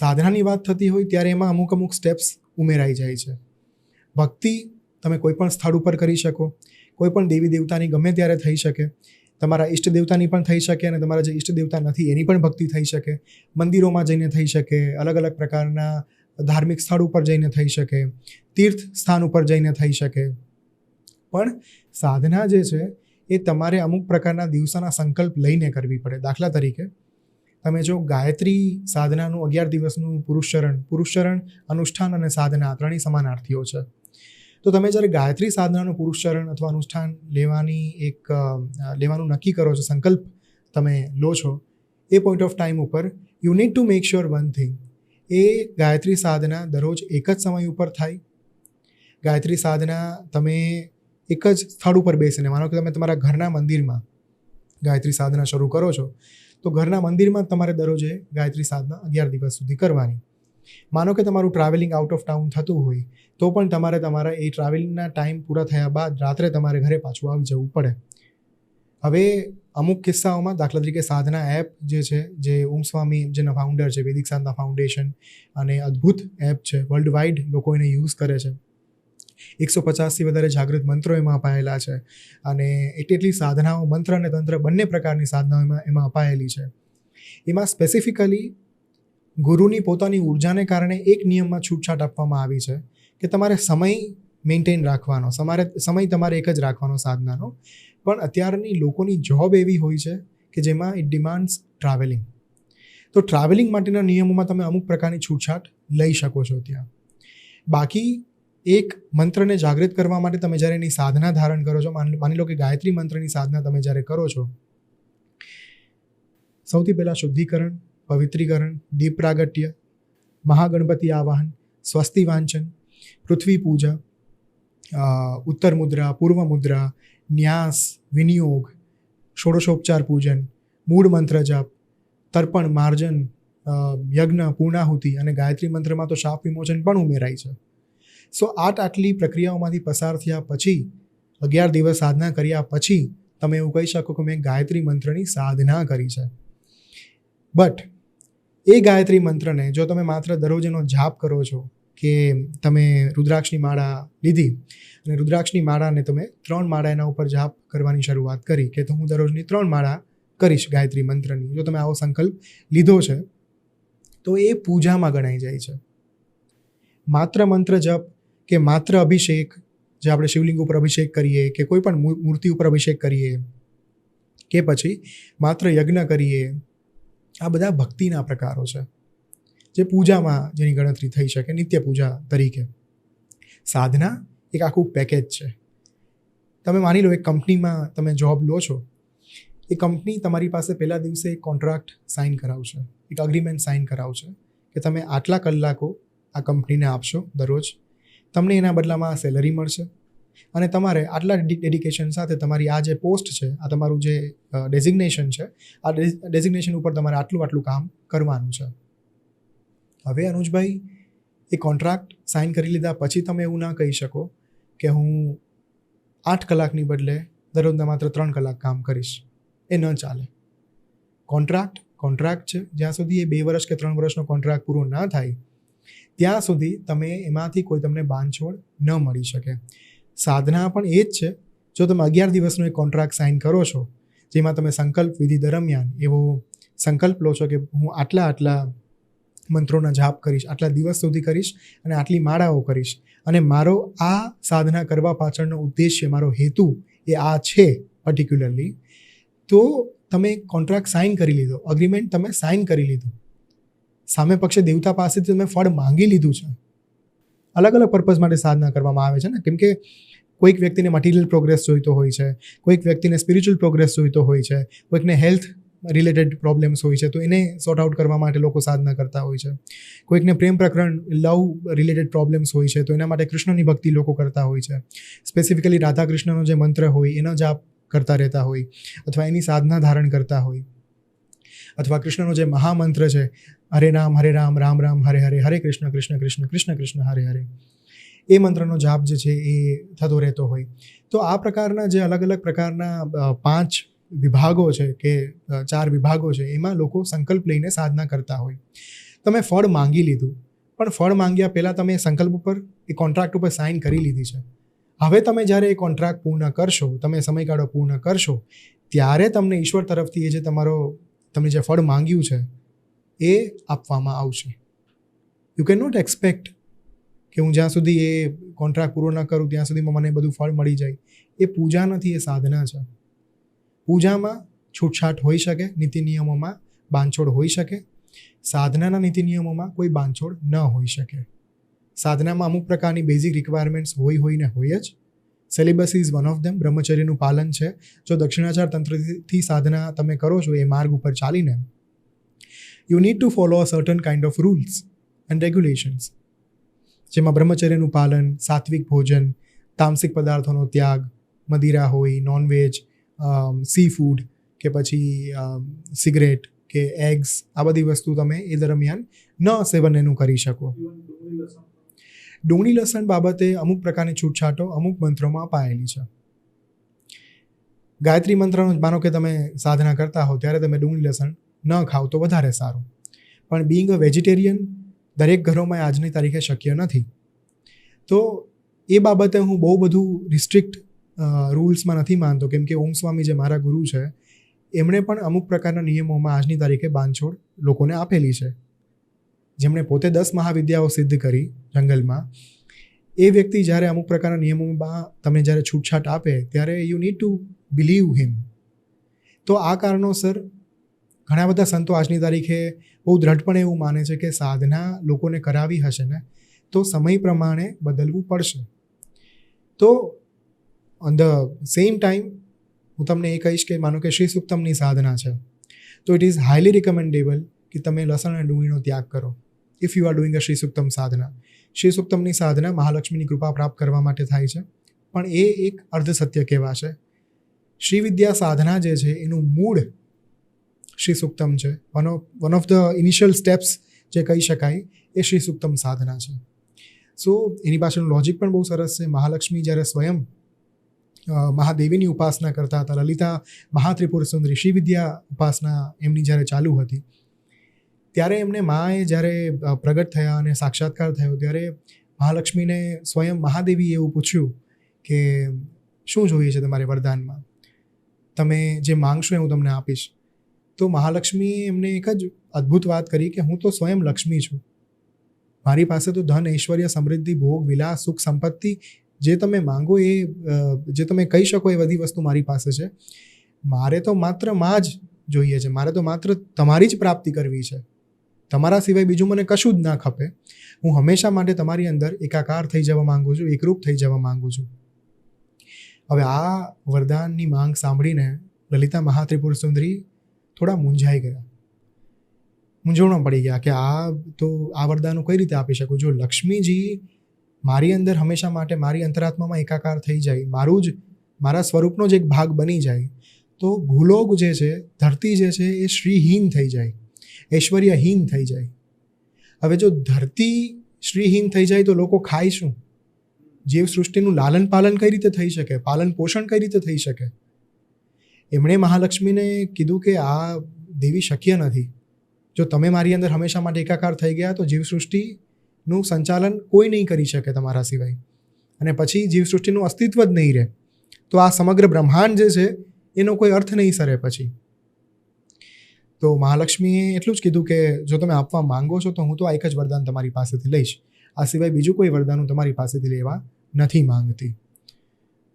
સાધનાની વાત થતી હોય ત્યારે એમાં અમુક સ્ટેપ્સ ઉમેરાઈ જાય છે. ભક્તિ તમે કોઈ પણ સ્થળ ઉપર કરી શકો, કોઈ પણ દેવી દેવતાની ગમે ત્યારે થઈ શકે, તમારા ઈષ્ટ દેવતાની પણ થઈ શકે અને તમારા જે ઈષ્ટ દેવતા નથી એની પણ ભક્તિ થઈ શકે, મંદિરોમાં જઈને થઈ શકે, અલગ અલગ પ્રકારના ધાર્મિક સ્થળ ઉપર જઈને થઈ શકે, તીર્થ સ્થાન ઉપર જઈને થઈ શકે. પણ સાધના જે છે એ તમારે અમુક પ્રકારના દિવસોના સંકલ્પ લઈને કરવી પડે. દાખલા તરીકે તમે જો ગાયત્રી સાધનાનું 11 દિવસનું પુરુષચરણ, અનુષ્ઠાન અને સાધના ત્રણેય સમાનાર્થીઓ છે. તો તમે જ્યારે ગાયત્રી સાધનાનું પુરુષચરણ અથવા અનુષ્ઠાન લેવાનું નક્કી કરો છો, સંકલ્પ તમે લો છો, એ પોઈન્ટ ઓફ ટાઈમ ઉપર you need to make sure one thing, એ ગાયત્રી સાધના દરરોજ એક જ સમય ઉપર થાય. ગાયત્રી સાધના તમે એક જ સ્થળ ઉપર બેસીને, માનો કે તમે તમારા ઘરના મંદિરમાં ગાયત્રી સાધના શરૂ કરો છો, તો ઘરના મંદિરમાં તમારે દરરોજે ગાયત્રી સાધના 11 દિવસ સુધી કરવાની. માનો કે તમારું ટ્રાવેલિંગ આઉટ ઓફ ટાઉન થતું હોય તો પણ તમારે તમારા એ ટ્રાવેલિંગના ટાઈમ પૂરા થયા બાદ રાત્રે તમારે ઘરે પાછું આવી જવું પડે. હવે અમુક કિસ્સાઓમાં, દાખલા તરીકે સાધના એપ જે છે, જે ઓમ સ્વામી જેના ફાઉન્ડર છે, વૈદિક સાધના ફાઉન્ડેશન, અને અદ્ભુત એપ છે, વર્લ્ડ વાઇડ લોકો એને યુઝ કરે છે. 150થી વધારે જાગૃત મંત્રો એમાં અપાયેલા છે અને એટલી સાધનાઓ, મંત્ર અને તંત્ર બંને પ્રકારની સાધનાઓ એમાં અપાયેલી છે. એમાં સ્પેસિફિકલી ગુરુની પોતાની ઉર્જાને કારણે એક નિયમમાં છૂટછાટ આપવામાં આવી છે કે તમારે સમય મેન્ટેન રાખવાનો, સમય તમારે એક જ રાખવાનો સાધનાનો. પણ અત્યારની લોકોની જોબ એવી હોય છે કે જેમાં ઇટ ડિમાન્ડ્સ ટ્રાવેલિંગ. તો ટ્રાવેલિંગ માટેના નિયમોમાં તમે અમુક પ્રકારની છૂટછાટ લઈ શકો છો ત્યાં. બાકી એક મંત્રને જાગૃત કરવા માટે તમે જ્યારે એની સાધના ધારણ કરો છો, માની લો કે ગાયત્રી મંત્રની સાધના તમે જ્યારે કરો છો, સૌથી પહેલાં શુદ્ધિકરણ, પવિત્રીકરણ, દીપ પ્રાગટ્ય, મહાગણપતિ આવાહન, સ્વસ્તિ વાંચન, પૃથ્વી પૂજા, ઉત્તર મુદ્રા, પૂર્વ મુદ્રા, ન્યાસ, વિનિયોગ, ષોડશોપચાર પૂજન, મૂળ મંત્ર જાપ, તર્પણ, માર્જન, યજ્ઞ, પૂર્ણાહુતિ અને ગાયત્રી મંત્રમાં તો શાપ વિમોચન પણ ઉમેરાય છે. સો આટલી પ્રક્રિયાઓમાંથી પસાર થયા પછી, 11 દિવસ સાધના કર્યા પછી તમે એવું કહી શકો કે મેં ગાયત્રી મંત્રની સાધના કરી છે. બટ એ ગાયત્રી મંત્રને જો તમે માત્ર દરરોજ એનો જાપ કરો છો, કે તમે રુદ્રાક્ષની માળા લીધી અને રુદ્રાક્ષની માળાને તમે 3 માળા એના ઉપર જાપ કરવાની શરૂઆત કરી કે તો હું દરરોજની 3 માળા કરીશ ગાયત્રી મંત્રની, જો તમે આવો સંકલ્પ લીધો છે તો એ પૂજામાં ગણાઈ જાય છે. માત્ર મંત્ર જપ કે માત્ર અભિષેક, જે આપણે શિવલિંગ ઉપર અભિષેક કરીએ કે કોઈ પણ મૂર્તિ ઉપર અભિષેક કરીએ કે પછી માત્ર યજ્ઞ કરીએ, આ બધા ભક્તિના પ્રકારો છે જે પૂજામાં જેની ગણતરી થઈ શકે, નિત્ય પૂજા તરીકે. સાધના એક આખું પેકેજ છે. તમે માની લો એક કંપનીમાં તમે જોબ લો છો, એ કંપની તમારી પાસે પહેલા દિવસે એક કોન્ટ્રાક્ટ સાઇન કરાવશે, એક અગ્રીમેન્ટ સાઇન કરાવશે કે તમે આટલા કલાકો આ કંપનીને આપશો દરરોજ, તમને એના બદલામાં સેલરી મળશે અને તમારે આટલા ડેડિકેશન સાથે તમારી આ જે પોસ્ટ છે, આ તમારું જે ડેઝિગ્નેશન છે, આ ડેઝિગ્નેશન ઉપર તમારે આટલું કામ કરવાનું છે. હવે અનુજભાઈ, એ કોન્ટ્રાક્ટ સાઇન કરી લીધા પછી તમે એવું ના કહી શકો કે હું 8 કલાકની બદલે દરરોજના માત્ર 3 કલાક કામ કરીશ. એ ન ચાલે. કોન્ટ્રાક્ટ છે, જ્યાં સુધી એ 2 વર્ષ કે 3 વર્ષનો કોન્ટ્રાક્ટ પૂરો ના થાય ત્યાં સુધી તમે એમાંથી કોઈ તમને બાંધછોડ ન મળી શકે. સાધના પણ એ જ છે. જો તમે 11 દિવસનો એક કોન્ટ્રાક્ટ સાઇન કરો છો, જેમાં તમે સંકલ્પ વિધિ દરમિયાન એવો સંકલ્પ લો છો કે હું આટલા મંત્રોના જાપ કરીશ, આટલા દિવસ સુધી કરીશ અને આટલી માળાઓ કરીશ, અને મારો આ સાધના કરવા પાછળનો ઉદ્દેશ્ય, મારો હેતુ એ આ છે પર્ટિક્યુલરલી, તો તમે કોન્ટ્રાક્ટ સાઇન કરી લીધો, અગ્રીમેન્ટ તમે સાઇન કરી લીધું, સામે પક્ષે દેવતા પાસેથી તમે ફળ માંગી લીધું છે. અલગ અલગ પર્પઝ માટે સાધના કરવામાં આવે છે ને, કેમ કે કોઈક વ્યક્તિને મટીરિયલ પ્રોગ્રેસ જોઈતો હોય છે, કોઈક વ્યક્તિને સ્પિરિચ્યુઅલ પ્રોગ્રેસ જોઈતો હોય છે, કોઈકને હેલ્થ રિલેટેડ પ્રોબ્લેમ્સ હોય છે તો એને સોર્ટ આઉટ કરવા માટે લોકો સાધના કરતા હોય છે. કોઈકને પ્રેમ પ્રકરણ લવ રિલેટેડ પ્રોબ્લેમ્સ હોય છે તો એના માટે કૃષ્ણની ભક્તિ લોકો કરતા હોય છે. સ્પેસિફિકલી રાધા કૃષ્ણનો જે મંત્ર હોય એનો જાપ કરતા રહેતા હોય અથવા એની સાધના ધારણ કરતા હોય, અથવા કૃષ્ણનો જે મહામંત્ર છે હરે રામ રામ રામ હરે હરે, હરે કૃષ્ણ કૃષ્ણ કૃષ્ણ કૃષ્ણ કૃષ્ણ હરે હરે, એ મંત્રનો જાપ જે છે એ થતો રહેતો હોય. તો આ પ્રકારના જે અલગ અલગ પ્રકારના 5 વિભાગો છે કે 4 વિભાગો છે એમાં લોકો સંકલ્પ લઈને સાધના કરતા હોય. તમે ફળ માંગી લીધું, પણ ફળ માંગ્યા પહેલાં તમે સંકલ્પ ઉપર, એ કોન્ટ્રાક્ટ ઉપર સાઇન કરી લીધી છે. હવે તમે જ્યારે એ કોન્ટ્રાક્ટ પૂર્ણ કરશો, તમે સમયગાળો પૂર્ણ કરશો, ત્યારે તમને ઈશ્વર તરફથી એ જે તમે જે ફળ માંગ્યું છે એ આપવામાં આવશે. યુ કેન નોટ એક્સપેક્ટ કે હું જ્યાં સુધી એ કોન્ટ્રાક્ટ પૂરો ન કરું ત્યાં સુધીમાં મને બધું ફળ મળી જાય. એ પૂજા નથી, એ સાધના છે. પૂજામાં છૂટછાટ હોઈ શકે, નીતિ નિયમોમાં બાંધછોડ હોઈ શકે. સાધનાના નીતિ નિયમોમાં કોઈ બાંધછોડ ન હોઈ શકે. સાધનામાં અમુક પ્રકારની બેઝિક રિક્વાયરમેન્ટ્સ હોય જ. Syllabus is one of them. બ્રહ્મચર્યનું પાલન છે. જો દક્ષિણાચાર તંત્રથી સાધના તમે કરો છો એ માર્ગ ઉપર ચાલીને, you need two follow a certain kind of rules and regulations, જેમાં બ્રહ્મચર્યનું પાલન, સાત્વિક ભોજન, તામસિક પદાર્થોનો ત્યાગ, મદિરા હોય, નોનવેજ, સી ફૂડ કે પછી સિગરેટ કે એગ્સ, આ બધી વસ્તુ તમે એ દરમિયાન ન સેવન એનું કરી શકો. ડુંગળી લસણ બાબતે અમુક પ્રકારની છૂટછાટો અમુક મંત્રોમાં અપાયેલી છે. ગાયત્રી મંત્રનો માનો કે તમે સાધના કરતા હો ત્યારે તમે ડુંગળી લસણ ન ખાવ તો વધારે સારું. પણ બિંગ અ વેજીટેરિયન દરેક ઘરોમાં આજની તારીખે શક્ય નથી. તો એ બાબતે હું બહુ બધું રિસ્ટ્રિક્ટ રૂલ્સમાં નથી માનતો, કેમ કે ઓમ સ્વામી જે મારા ગુરુ છે એમણે પણ અમુક પ્રકારના નિયમોમાં આજની તારીખે બાંધછોડ લોકોને આપેલી છે. જેમણે પોતે 10 મહાવિદ્યાઓ સિદ્ધ કરી જંગલમાં, એ વ્યક્તિ જ્યારે અમુક પ્રકારના નિયમોમાં તમે જ્યારે છૂટછાટ આપે ત્યારે યુ નીડ ટુ બિલીવ હિમ. તો આ કારણોસર ઘણા બધા સંતો આજની તારીખે બહુ દ્રઢપણે એવું માને છે કે સાધના લોકોને કરાવી હશે ને તો સમય પ્રમાણે બદલવું પડશે. તો ઓન ધ સેમ ટાઈમ હું તમને એ કહીશ કે માનો કે શ્રી સુક્તમની સાધના છે તો ઇટ ઇઝ હાઈલી રિકમેન્ડેબલ કે તમે લસણ અને ડુંગળીનો ત્યાગ કરો if you are doing a Shri Suktam સાધના. શ્રી સુક્તમની સાધના મહાલક્ષ્મીની કૃપા પ્રાપ્ત કરવા માટે થાય છે, પણ એ એક અર્ધ સત્ય કહેવાશે. શ્રી વિદ્યા સાધના જે છે એનું મૂળ શ્રી સુક્તમ છે. One of the initial steps જે કહી શકાય એ શ્રી સુક્તમ સાધના છે. સો એની પાછળનું લોજિક પણ બહુ સરસ છે. મહાલક્ષ્મી જ્યારે સ્વયં મહાદેવીની ઉપાસના કરતા હતા, લલિતા મહાત્રિપુર સુંદરી શ્રી વિદ્યા ઉપાસના એમની જ્યારે ચાલુ હતી, ત્યારે એમને માએ જ્યારે પ્રગટ થયા અને સાક્ષાત્કાર થયો ત્યારે મહાલક્ષ્મીને સ્વયં મહાદેવીએ એવું પૂછ્યું કે શું જોઈએ છે તમારે વરદાનમાં, તમે જે માંગશો એ હું તમને આપીશ. તો મહાલક્ષ્મીએ એમને એક જ અદ્ભુત વાત કરી કે હું તો સ્વયં લક્ષ્મી છું, મારી પાસે તો ધન, ઐશ્વર્ય, સમૃદ્ધિ, ભોગ, વિલાસ, સુખ, સંપત્તિ જે તમે માંગો એ જે તમે કહી શકો એ બધી વસ્તુ મારી પાસે છે. મારે તો માત્ર માં જ જોઈએ છે, મારે તો માત્ર તમારી જ પ્રાપ્તિ કરવી છે, તમારા સિવાય બીજું મને કશું જ ના ખપે. હું હંમેશા માટે તમારી અંદર એકાકાર થઈ જવા માંગુ છું, એકરૂપ થઈ જવા માંગુ છું. હવે આ વરદાનની માંગ સાંભળીને લલિતા મહાત્રિપુર સુંદરી થોડા મૂંઝાઈ ગયા, મૂંઝવણમાં પડી ગયા કે આ વરદાન હું કઈ રીતે આપી શકું. જો લક્ષ્મીજી મારી અંદર હંમેશા માટે મારી અંતરાત્મામાં એકાકાર થઈ જાય, મારા સ્વરૂપનો જ એક ભાગ બની જાય, તો ભૂલોક જે છે, ધરતી જે છે એ શ્રીહીન થઈ જાય, ઐશ્વર્યહીન થઈ જાય. હવે જો ધરતી શ્રીહીન થઈ જાય તો લોકો ખાય શું? જીવ સૃષ્ટિનું લાલન પાલન કઈ રીતે થઈ શકે, પાલન પોષણ કઈ રીતે થઈ શકે? એમણે મહાલક્ષ્મીને કીધું કે આ દેવી શક્ય નથી. જો તમે મારી અંદર હંમેશા માટે એકાકાર થઈ ગયા તો જીવસૃષ્ટિનું સંચાલન કોઈ નહીં કરી શકે તમારા સિવાય, અને પછી જીવસૃષ્ટિનું અસ્તિત્વ જ નહીં રહે. તો આ સમગ્ર બ્રહ્માંડ જે છે એનો કોઈ અર્થ નહીં સરે પછી. તો મહાલક્ષ્મીએ એટલું જ કીધું કે જો તમે આપવા માંગો છો તો હું તો આ એક જ વરદાન તમારી પાસેથી લઈશ, આ સિવાય બીજું કોઈ વરદાન હું તમારી પાસેથી લેવા નથી માંગતી.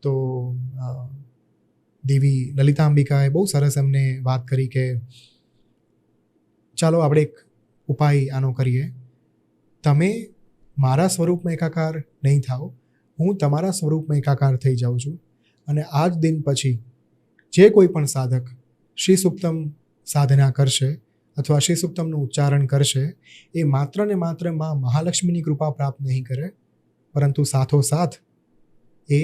તો દેવી લલિતાંબિકાએ બહુ સરસ એમને વાત કરી કે ચાલો આપણે એક ઉપાય આનો કરીએ. તમે મારા સ્વરૂપમાં એકાકાર નહીં થાઓ, હું તમારા સ્વરૂપમાં એકાકાર થઈ જાઉં છું, અને આ જ દિન પછી જે કોઈ પણ સાધક શ્રી સુક્તમ સાધના કરશે અથવા શ્રી સૂક્તમનું ઉચ્ચારણ કરશે એ માત્ર ને માત્ર માં મહાલક્ષ્મીની કૃપા પ્રાપ્ત નહીં કરે, પરંતુ સાથોસાથ એ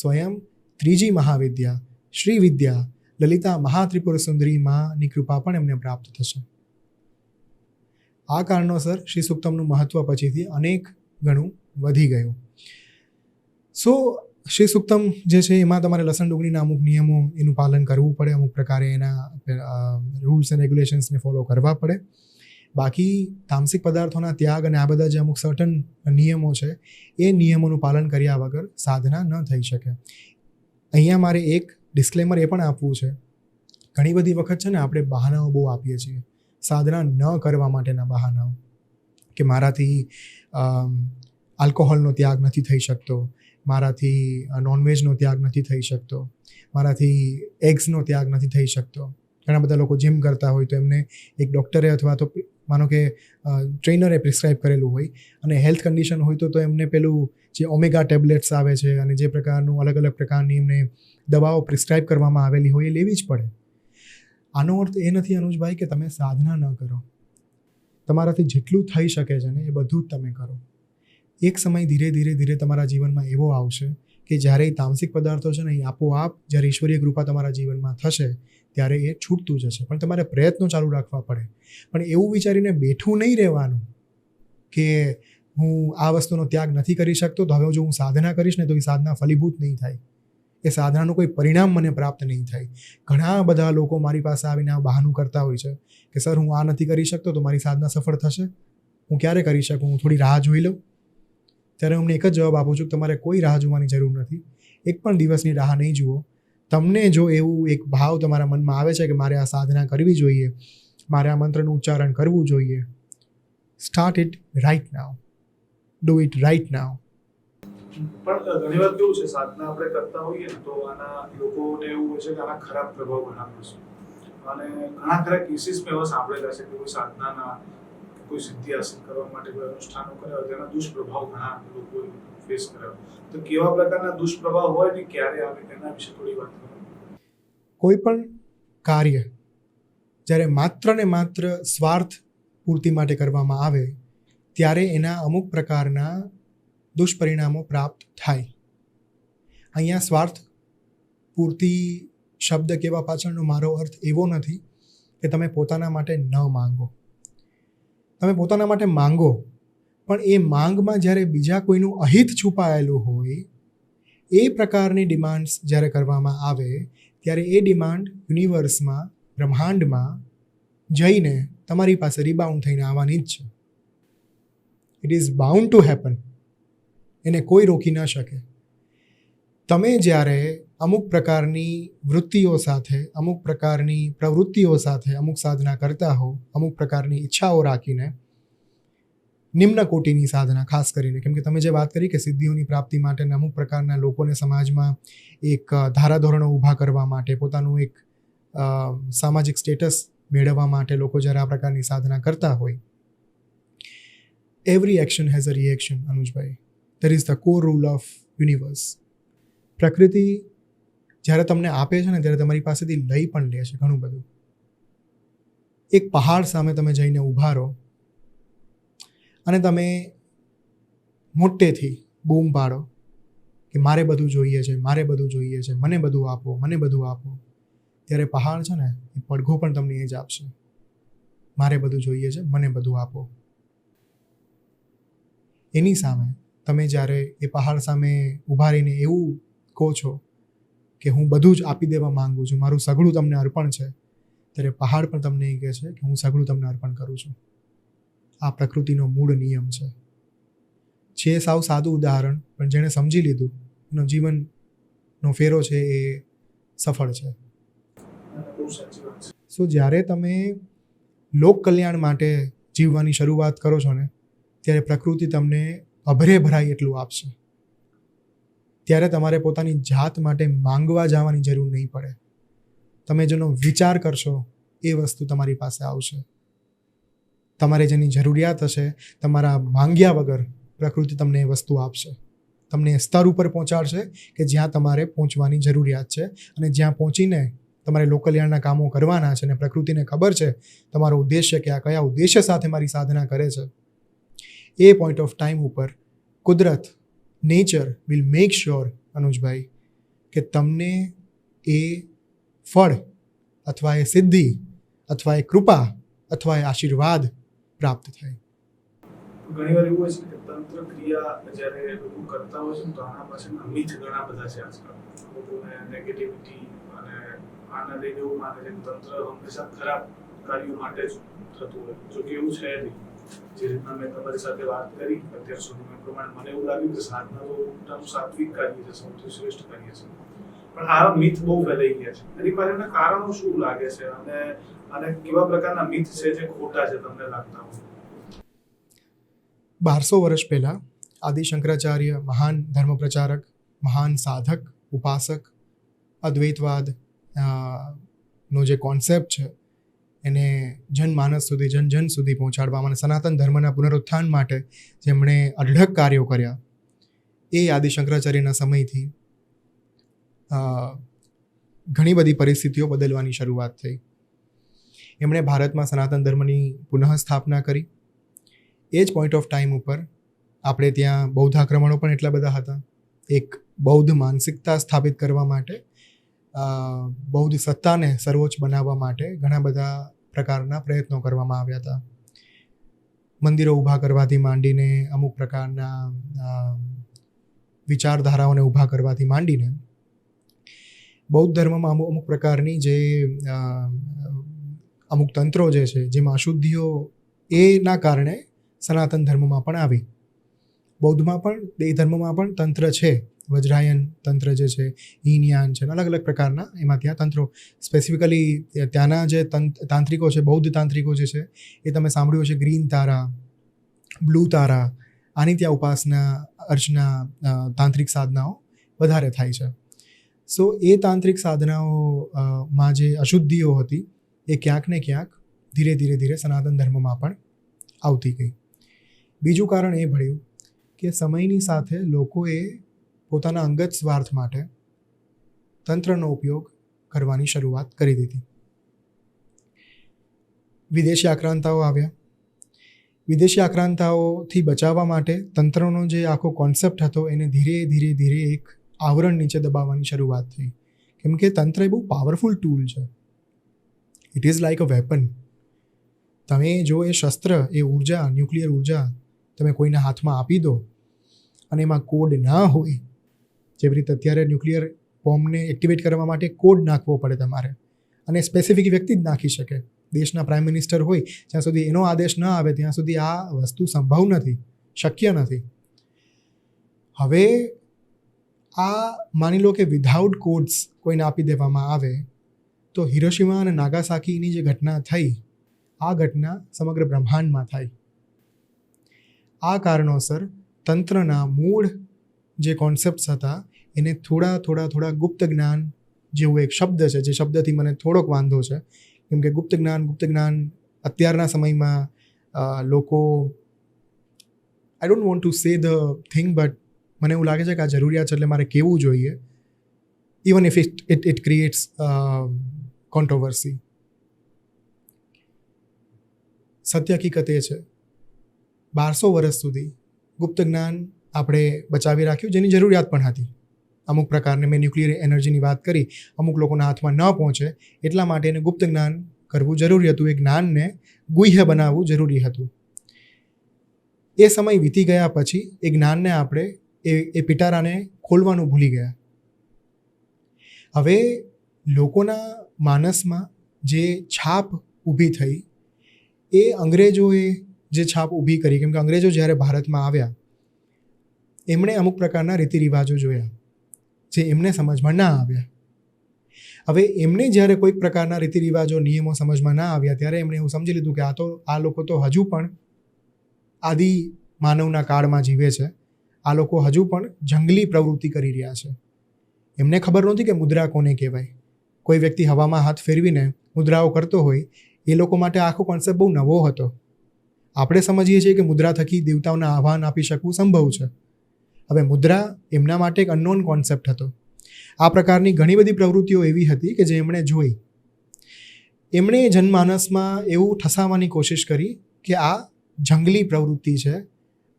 સ્વયં ત્રીજી મહાવિદ્યા શ્રી વિદ્યા લલિતા મહાત્રિપુર સુંદરી માની કૃપા પણ એમને પ્રાપ્ત થશે. આ કારણોસર શ્રી સૂક્તમનું મહત્વ પછીથી અનેક ગણું વધી ગયું. સો શ્રી સૂક્તમ જે છે એમાં તમારે લસણ ડુંગળીના અમુક નિયમો એનું પાલન કરવું પડે, અમુક પ્રકારે એના રૂલ્સ એન્ડ રેગ્યુલેશન્સને ફોલો કરવા પડે. બાકી તામસિક પદાર્થોના ત્યાગ અને આ બધા જે અમુક સર્ટન નિયમો છે એ નિયમોનું પાલન કર્યા વગર સાધના ન થઈ શકે. અહીંયા મારે એક ડિસ્ક્લેમર એ પણ આપવું છે, ઘણી બધી વખત છે ને આપણે બહાનાઓ બહુ આપીએ છીએ, સાધના ન કરવા માટેના બહાનાઓ, કે મારાથી આલ્કોહોલનો ત્યાગ નથી થઈ શકતો, મારાથી નોનવેજનો ત્યાગ નથી થઈ શકતો, મારાથી એગ્સનો ત્યાગ નથી થઈ શકતો. ઘણા બધા લોકો જીમ કરતા હોય તો એમને એક ડૉક્ટરે અથવા તો માનો કે ટ્રેનરે પ્રિસ્ક્રાઇબ કરેલું હોય અને હેલ્થ કન્ડિશન હોય તો એમને પેલું જે ઓમેગા ટેબ્લેટ્સ આવે છે અને જે પ્રકારનું અલગ અલગ પ્રકારની એમને દવાઓ પ્રિસ્ક્રાઇબ કરવામાં આવેલી હોય એ લેવી જ પડે. આનો અર્થ એ નથી અનુજભાઈ કે તમે સાધના ન કરો. તમારાથી જેટલું થઈ શકે છે ને એ બધું જ તમે કરો. એક સમય ધીરે ધીરે ધીરે તમારા જીવનમાં એવો આવશે કે જ્યારે એ તામસિક પદાર્થો છે ને એ આપોઆપ જ્યારે ઈશ્વરીય કૃપા તમારા જીવનમાં થશે ત્યારે એ છૂટતું જશે. પણ તમારે પ્રયત્નો ચાલુ રાખવા પડે. પણ એવું વિચારીને બેઠું નહીં રહેવાનું કે હું આ વસ્તુનો ત્યાગ નથી કરી શકતો તો હવે જો હું સાધના કરીશ ને તો એ સાધના ફલીભૂત નહીં થાય, એ સાધનાનું કોઈ પરિણામ મને પ્રાપ્ત નહીં થાય. ઘણા બધા લોકો મારી પાસે આવીને આ બહાનું કરતા હોય છે કે સર હું આ નથી કરી શકતો તો મારી સાધના સફળ થશે, હું ક્યારે કરી શકું, હું થોડી રાહ જોઈ લઉં. ત્યારે હું એક જ જવાબ આપું છું કે તમારે કોઈ રાહ જોવાની જરૂર નથી. એક પણ દિવસની રાહ નહીં જુઓ. તમને જો એવું એક ભાવ તમારા મનમાં આવે છે કે મારે આ સાધના કરવી જોઈએ, મારે આ મંત્રનું ઉચ્ચારણ કરવું જોઈએ, start it right now, do it right now. પણ ઘણી વાર કેવું છે, સાધના આપણે કરતા હોઈએ ને તો આના લોકોને એવું હોય છે કે આના ખરાબ પ્રભાવ ઘણા પડશે. અને ઘણા ખરા કેસીસમાં એવા સાંભળેલા છે કે કોઈ સાધનાના કોઈ સિદ્ધિ હાંસલ કરવા માટે કોઈ અનુષ્ઠાનો કર્યા હોય તેના દુષ્પ્રભાવ ઘણા લોકો ફેસ કર્યા. તો કેવા પ્રકારના દુષ્પ્રભાવ હોય ને ક્યારે આવે તેના વિશે થોડી વાત કરો. કોઈ પણ કાર્ય જ્યારે માત્ર ને માત્ર સ્વાર્થ પૂર્તિ માટે કરવામાં આવે ત્યારે એના અમુક પ્રકારના દુષ્પરિણામો પ્રાપ્ત થાય. અહીંયા સ્વાર્થ પૂર્તિ શબ્દ કહેવા પાછળનો મારો અર્થ એવો નથી કે તમે પોતાના માટે ન માંગો. તમે પોતાના માટે માંગો, પણ એ માંગમાં જ્યારે બીજા કોઈનું અહિત છુપાયેલું હોય એ પ્રકારની ડિમાન્ડ્સ જ્યારે કરવામાં આવે ત્યારે એ ડિમાન્ડ યુનિવર્સમાં, બ્રહ્માંડમાં જઈને તમારી પાસે રિબાઉન્ડ થઈને આવવાની જ છે. It is bound to happen. એને કોઈ રોકી ન શકે. તમે જ્યારે અમુક પ્રકારની વૃત્તિઓ સાથે, અમુક પ્રકારની પ્રવૃત્તિઓ સાથે અમુક સાધના કરતા હો, અમુક પ્રકારની ઈચ્છાઓ રાખીને, નિમ્ન કોટીની સાધના ખાસ કરીને, કેમ કે તમે જે વાત કરી કે સિદ્ધિઓની પ્રાપ્તિ માટે અમુક પ્રકારના લોકોને સમાજમાં એક ધારાધોરણો ઊભા કરવા માટે, પોતાનું એક સામાજિક સ્ટેટસ મેળવવા માટે લોકો જ્યારે આ પ્રકારની સાધના કરતા હોય, every action has a reaction. અનુજભાઈ, there is the core rule of universe. પ્રકૃતિ જ્યારે તમને આપે છે ને ત્યારે તમારી પાસેથી લઈ પણ લે છે ઘણું બધું. એક પહાડ સામે તમે જઈને ઊભા રહો અને તમે મોટેથી બૂમ પાડો કે મારે બધું જોઈએ છે, મારે બધું જોઈએ છે, મને બધું આપો, મને બધું આપો, ત્યારે પહાડ છે ને એ પડઘો પણ તમને એ જ આપશે, મારે બધું જોઈએ છે, મને બધું આપો. એની સામે તમે જ્યારે એ પહાડ સામે ઊભા રહીને એવું કહો છો કે હું બધું જ આપી દેવા માંગુ છું, મારું સઘળું તમને અર્પણ છે, ત્યારે પહાડ પણ તમને એ કહે છે કે હું સઘળું તમને અર્પણ કરું છું. આ પ્રકૃતિનો મૂળ નિયમ છે. સાવ સાદું ઉદાહરણ, પણ જેણે સમજી લીધું એનો જીવનનો ફેરો છે એ સફળ છે. સો જ્યારે તમે લોક કલ્યાણ માટે જીવવાની શરૂઆત કરો છો ને ત્યારે પ્રકૃતિ તમને અભરે ભરાય એટલું આપશે. ત્યારે તમારે પોતાની જાત માટે માંગવા જવાની જરૂર નહીં પડે. તમે જેનો વિચાર કરશો એ વસ્તુ તમારી પાસે આવશે. તમારે જેની જરૂરિયાત હશે, તમારા માંગ્યા વગર પ્રકૃતિ તમને એ વસ્તુ આપશે, તમને સ્તર ઉપર પહોંચાડશે કે જ્યાં તમારે પહોંચવાની જરૂરિયાત છે, અને જ્યાં પહોંચીને તમારે લોકકલ્યાણના કામો કરવાના છે અને પ્રકૃતિને ખબર છે તમારો ઉદ્દેશ્ય કે આ કયા ઉદ્દેશ્ય સાથે મારી સાધના કરે છે, એ પોઈન્ટ ઓફ ટાઈમ ઉપર કુદરત, નેચર વિલ મેક શ્યોર, અનુજભાઈ, કે તમને એ ફળ અથવા એ સિદ્ધિ અથવા એ કૃપા અથવા એ આશીર્વાદ પ્રાપ્ત થાય. ઘણી વાર એવું હોય છે કે તંત્ર ક્રિયા જ્યારે લોકો કરતા હોય છે ને તો આના પાછળના મિથ ઘણા બધા છે આજકાલ. લોકોને નેગેટિવિટી અને આના લઈને એવું માને છે કે તંત્ર હંમેશા ખરાબ કાર્યો માટે જ થતું હોય. જો કે એવું છે નહીં. જે રીતના મેં તમારી સાથે વાત કરી અત્યાર સુધી એ પ્રમાણે મને એવું લાગ્યું કે સાધના તો ઉલટાનું સાત્વિક કાર્ય છે, સૌથી શ્રેષ્ઠ કાર્ય છે. પણ આ મિથ બહુ ફેલાઈ ગયા છે. એની પાછળના કારણો શું લાગે છે અને કેવા પ્રકારના મિથ છે જે ખોટા છે તમને લાગતા હોય? 1200 વર્ષ પહેલાં આદિ શંકરાચાર્ય મહાન ધર્મ પ્રચારક, મહાન સાધક, ઉપાસક, અદ્વૈતવાદ નો જે કોન્સેપ્ટ છે એને જનમાનસ સુધી, જન સુધી પહોંચાડવામાં અને સનાતન ધર્મના પુનરુત્થાન માટે જેમણે અઢળક કાર્યો કર્યા, એ આદિ શંકરાચાર્યના સમયથી ઘણી બધી પરિસ્થિતિઓ બદલવાની શરૂઆત થઈ. એમણે ભારતમાં સનાતન ધર્મની પુનઃસ્થાપના કરી. એ જ પોઈન્ટ ઓફ ટાઈમ ઉપર આપણે ત્યાં બૌદ્ધ આક્રમણો પણ એટલા બધા હતા. એક બૌદ્ધ માનસિકતા સ્થાપિત કરવા માટે, બૌદ્ધ સત્તાને સર્વોચ્ચ બનાવવા માટે ઘણા બધા પ્રકારના પ્રયત્નો કરવામાં આવ્યા હતા. મંદિરો ઊભા કરવાથી માંડીને અમુક પ્રકારના વિચારધારાઓને ઊભા કરવાથી માંડીને બૌદ્ધ ધર્મમાં અમુક પ્રકારની જે અમુક તંત્રો જે છે જેમાં અશુદ્ધિઓ એના કારણે સનાતન ધર્મમાં પણ આવી. બૌદ્ધમાં પણ, એ ધર્મમાં પણ તંત્ર છે. વજ્રાયન તંત્ર જે છે, ઈન યાન છે, અલગ અલગ પ્રકારના એમાં ત્યાં તંત્રો, સ્પેસિફિકલી ત્યાંના જે તાંત્રિકો છે, બૌદ્ધ તાંત્રિકો જે છે, એ તમે સાંભળ્યું છે ગ્રીન તારા, બ્લુ તારા, આની ત્યાં ઉપાસના, અર્ચના, તાંત્રિક સાધનાઓ વધારે થાય છે. સો એ તાંત્રિક સાધનાઓમાં જે અશુદ્ધિઓ હતી એ ક્યાંક ને ક્યાંક ધીરે ધીરે સનાતન ધર્મમાં પણ આવતી ગઈ. બીજું કારણ એ ભળ્યું કે સમયની સાથે લોકોએ પોતાના અંગત સ્વાર્થ માટે તંત્રનો ઉપયોગ કરવાની શરૂઆત કરી દીધી. વિદેશી આક્રાંતાઓ આવ્યા. વિદેશી આક્રાંતાઓથી બચાવવા માટે તંત્રનો જે આખો કોન્સેપ્ટ હતો એને ધીરે ધીરે એક આવરણ નીચે દબાવવાની શરૂઆત થઈ. કેમ કે તંત્ર એ બહુ પાવરફુલ ટૂલ છે. It is like a weapon. તમે જો એ શસ્ત્ર, એ ઉર્જા, ન્યુક્લિયર ઉર્જા તમે કોઈના હાથમાં આપી દો અને એમાં કોડ ના હોય, જેવી રીતે અત્યારે ન્યુક્લિયર બોમ્બને એક્ટિવેટ કરવા માટે કોડ નાખવો પડે તમારે, અને સ્પેસિફિક વ્યક્તિ જ નાખી શકે. દેશના પ્રાઇમ મિનિસ્ટર હોય જ્યાં સુધી એનો આદેશ ન આવે ત્યાં સુધી આ વસ્તુ સંભવ નથી, શક્ય નથી. હવે આ માની લો કે વિધાઉટ કોડ્સ કોઈને આપી દેવામાં આવે તો હિરોશિમા અને નાગાસાકીની જે ઘટના થઈ, આ ઘટના સમગ્ર બ્રહ્માંડમાં થાય. આ કારણોસર તંત્રના મૂળ જે કોન્સેપ્ટ્સ હતા એને થોડા ગુપ્ત જ્ઞાન જેવું એક શબ્દ છે, જે શબ્દથી મને થોડોક વાંધો છે, કેમ કે ગુપ્ત જ્ઞાન અત્યારના સમયમાં લોકો, I don't want to say the thing, but મને એવું લાગે છે કે આ જરૂરિયાત છે એટલે મારે કહેવું જોઈએ, even if it creates controversy. સત્ય હકીકત એ છે 1200 વર્ષ સુધી ગુપ્ત જ્ઞાન આપણે બચાવી રાખ્યું, જેની જરૂરિયાત પણ હતી. અમુક પ્રકારને, મેં ન્યુક્લિયર એનર્જીની વાત કરી, અમુક લોકોના હાથમાં ન પહોંચે એટલા માટે એને ગુપ્ત જ્ઞાન કરવું જરૂરી હતું. એ જ્ઞાનને ગુહ્ય બનાવવું જરૂરી હતું. એ સમય વીતી ગયા પછી એ જ્ઞાનને આપણે એ પિટારાને ખોલવાનું ભૂલી ગયા. હવે લોકોના માનસમાં જે છાપ ઊભી થઈ, એ અંગ્રેજોએ જે છાપ ઊભી કરી, કેમ કે અંગ્રેજો જ્યારે ભારતમાં આવ્યા એમણે અમુક પ્રકારના રીતિ રિવાજો જોયા જે એમને સમજમાં ના આવ્યા. હવે એમને જ્યારે કોઈક પ્રકારના રીતિ રિવાજો, નિયમો સમજમાં ના આવ્યા ત્યારે એમણે એવું સમજી લીધું કે આ લોકો તો હજુ પણ આદિ માનવના કાળમાં જીવે છે, આ લોકો હજુ પણ જંગલી પ્રવૃત્તિ કરી રહ્યા છે. એમને ખબર નહોતી કે મુદ્રા કોને કહેવાય. કોઈ વ્યક્તિ હવામાં હાથ ફેરવીને મુદ્રાઓ કરતો હોય, એ લોકો માટે આખો કોન્સેપ્ટ બહુ નવો હતો. આપણે સમજીએ છીએ કે મુદ્રા થકી દેવતાઓને આહ્વાન આપી શકવું સંભવ છે. હવે મુદ્રા એમના માટે એક અનનોન કોન્સેપ્ટ હતો. આ પ્રકારની ઘણી બધી પ્રવૃત્તિઓ એવી હતી કે જે એમણે જોઈ. એમણે જનમાનસમાં એવું ઠસાવવાની કોશિશ કરી કે આ જંગલી પ્રવૃત્તિ છે,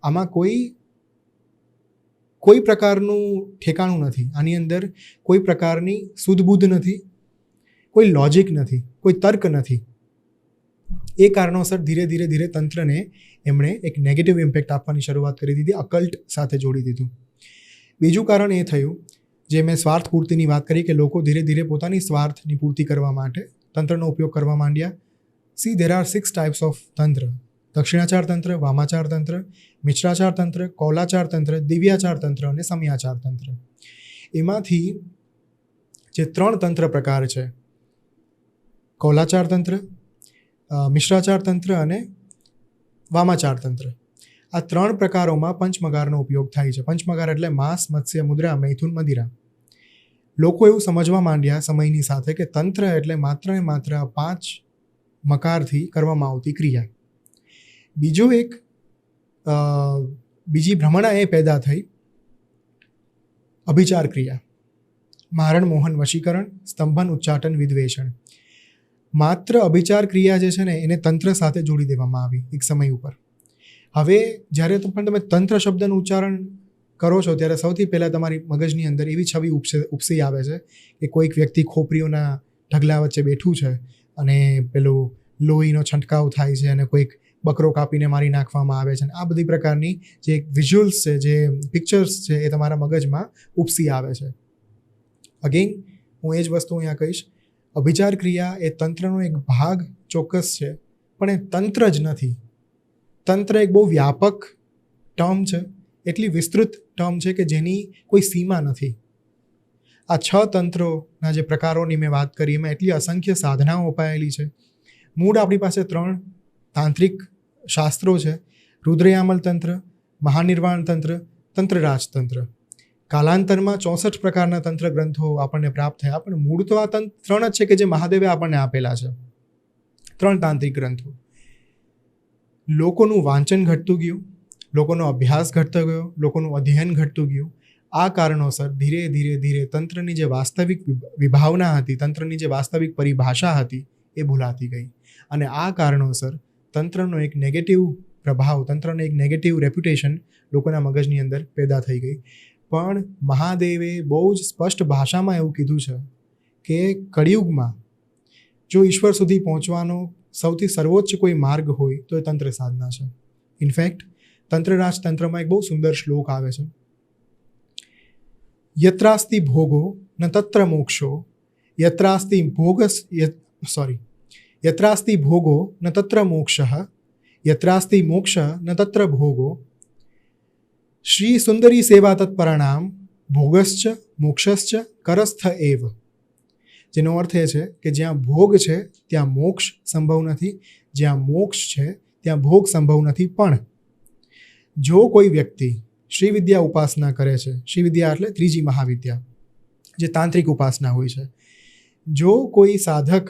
આમાં કોઈ પ્રકારનું ઠેકાણું નથી, આની અંદર કોઈ પ્રકારની સુધબુધ નથી, કોઈ લોજિક નથી, કોઈ તર્ક નથી. એ કારણોસર ધીરે ધીરે તંત્રને એમણે એક નેગેટિવ ઇમ્પેક્ટ આપવાની શરૂઆત કરી દીધી, અકલ્ટ સાથે જોડી દીધું. બીજું કારણ એ થયું, જે મેં સ્વાર્થ પૂર્તિની વાત કરી, કે લોકો ધીરે ધીરે પોતાની સ્વાર્થની પૂર્તિ કરવા માટે તંત્રનો ઉપયોગ કરવા માંડ્યા. See there are 6 types of તંત્ર: દક્ષિણાચાર તંત્ર, વામાચાર તંત્ર, મિશ્રાચાર તંત્ર, કૌલાચાર તંત્ર, દિવ્યાચાર તંત્ર અને સમયાચાર તંત્ર. એમાંથી જે 3 તંત્ર પ્રકાર છે, કૌલાચાર તંત્ર, મિશ્રાચાર તંત્ર અને વામાચાર તંત્ર, આ 3 પ્રકારોમાં પંચમગારનો ઉપયોગ થાય છે. પંચમગાર એટલે માંસ, મત્સ્ય, મુદ્રા, મૈથુન, મદિરા. લોકો એવું સમજવા માંડ્યા સમયની સાથે કે તંત્ર એટલે માત્ર ને માત્ર 5 મકારથી કરવામાં આવતી ક્રિયા. બીજી ભ્રમણા એ પેદા થઈ અભિચાર ક્રિયા: મારણ, મોહન, વશીકરણ, સ્તંભન, ઉચ્ચાટન, વિદ્વેષણ. માત્ર અભિચાર ક્રિયા જે છે ને એને તંત્ર સાથે જોડી દેવામાં આવી એક સમય ઉપર. હવે જ્યારે પણ તમે તંત્ર શબ્દનું ઉચ્ચારણ કરો છો ત્યારે સૌથી પહેલાં તમારી મગજની અંદર એવી છબી ઉપસી આવે છે કે કોઈક વ્યક્તિ ખોપરીઓના ઢગલા વચ્ચે બેઠું છે અને પેલું લોહીનો છંટકાવ થાય છે અને કોઈક બકરો કાપીને મારી નાખવામાં આવે છે. આ બધી પ્રકારની જે વિઝ્યુઅલ્સ છે, જે પિક્ચર્સ છે, એ તમારા મગજમાં ઉપસી આવે છે. અગેન હું એ જ વસ્તુ અહીંયા કહીશ, અભિચાર ક્રિયા એ તંત્રનો એક ભાગ ચોક્કસ છે, પણ એ તંત્ર જ નથી. તંત્ર એક બહુ વ્યાપક ટર્મ છે, એટલી વિસ્તૃત ટર્મ છે કે જેની કોઈ સીમા નથી. આ 6 તંત્રોના જે પ્રકારોની મેં વાત કરી એમાં એટલી અસંખ્ય સાધનાઓ અપાયેલી છે. મૂળ આપણી પાસે 3 તાંત્રિક શાસ્ત્રો છે: રુદ્રયામલ તંત્ર, મહાનિર્વાણ તંત્ર, તંત્રરાજ તંત્ર. કાલાંતરમાં 64 પ્રકારના તંત્ર ગ્રંથો આપણને પ્રાપ્ત થયા, પણ મૂળ તો આ 3 જ છે કે જે મહાદેવે આપણને આપેલા છે. 3 તાંત્રિક ગ્રંથો. લોકોનું વાંચન ઘટતું ગયું, લોકોનો અભ્યાસ ઘટતો ગયો, લોકોનું અધ્યયન ઘટતું ગયું. આ કારણોસર ધીરે ધીરે તંત્રની જે વાસ્તવિક વિભાવના હતી, તંત્રની જે વાસ્તવિક પરિભાષા હતી, એ ભૂલાતી ગઈ. અને આ કારણોસર તંત્રનો એક નેગેટિવ પ્રભાવ, તંત્રનો એક નેગેટિવ રેપ્યુટેશન લોકોના મગજની અંદર પેદા થઈ ગઈ. પણ મહાદેવે બહુ જ સ્પષ્ટ ભાષામાં એવું કીધું છે કે કળિયુગમાં જો ઈશ્વર સુધી પહોંચવાનો સૌથી સર્વોચ્ચ કોઈ માર્ગ હોય તો એ તંત્ર સાધના છે. ઇનફેક્ટ તંત્રરાજ તંત્રમાં એક બહુ સુંદર શ્લોક આવે છે: યત્રાસ્તિ ભોગો ન તત્ર મોક્ષો, યત્રાસ્તિ ભોગો ન તત્ર મોક્ષઃ, યત્રાસ્તિ મોક્ષ ન તત્ર ભોગો, શ્રી સુંદરી સેવા તત્પરાણામ ભોગશ્ચ મોક્ષશ્ચ કરસ્થ એવ. જેનો અર્થ એ છે કે જ્યાં ભોગ છે ત્યાં મોક્ષ સંભવ નથી, જ્યાં મોક્ષ છે ત્યાં ભોગ સંભવ નથી. પણ જો કોઈ વ્યક્તિ શ્રી વિદ્યા ઉપાસના કરે છે, શ્રી વિદ્યા એટલે 3જી મહાવિદ્યા, જે તાંત્રિક ઉપાસના હોય છે, જો કોઈ સાધક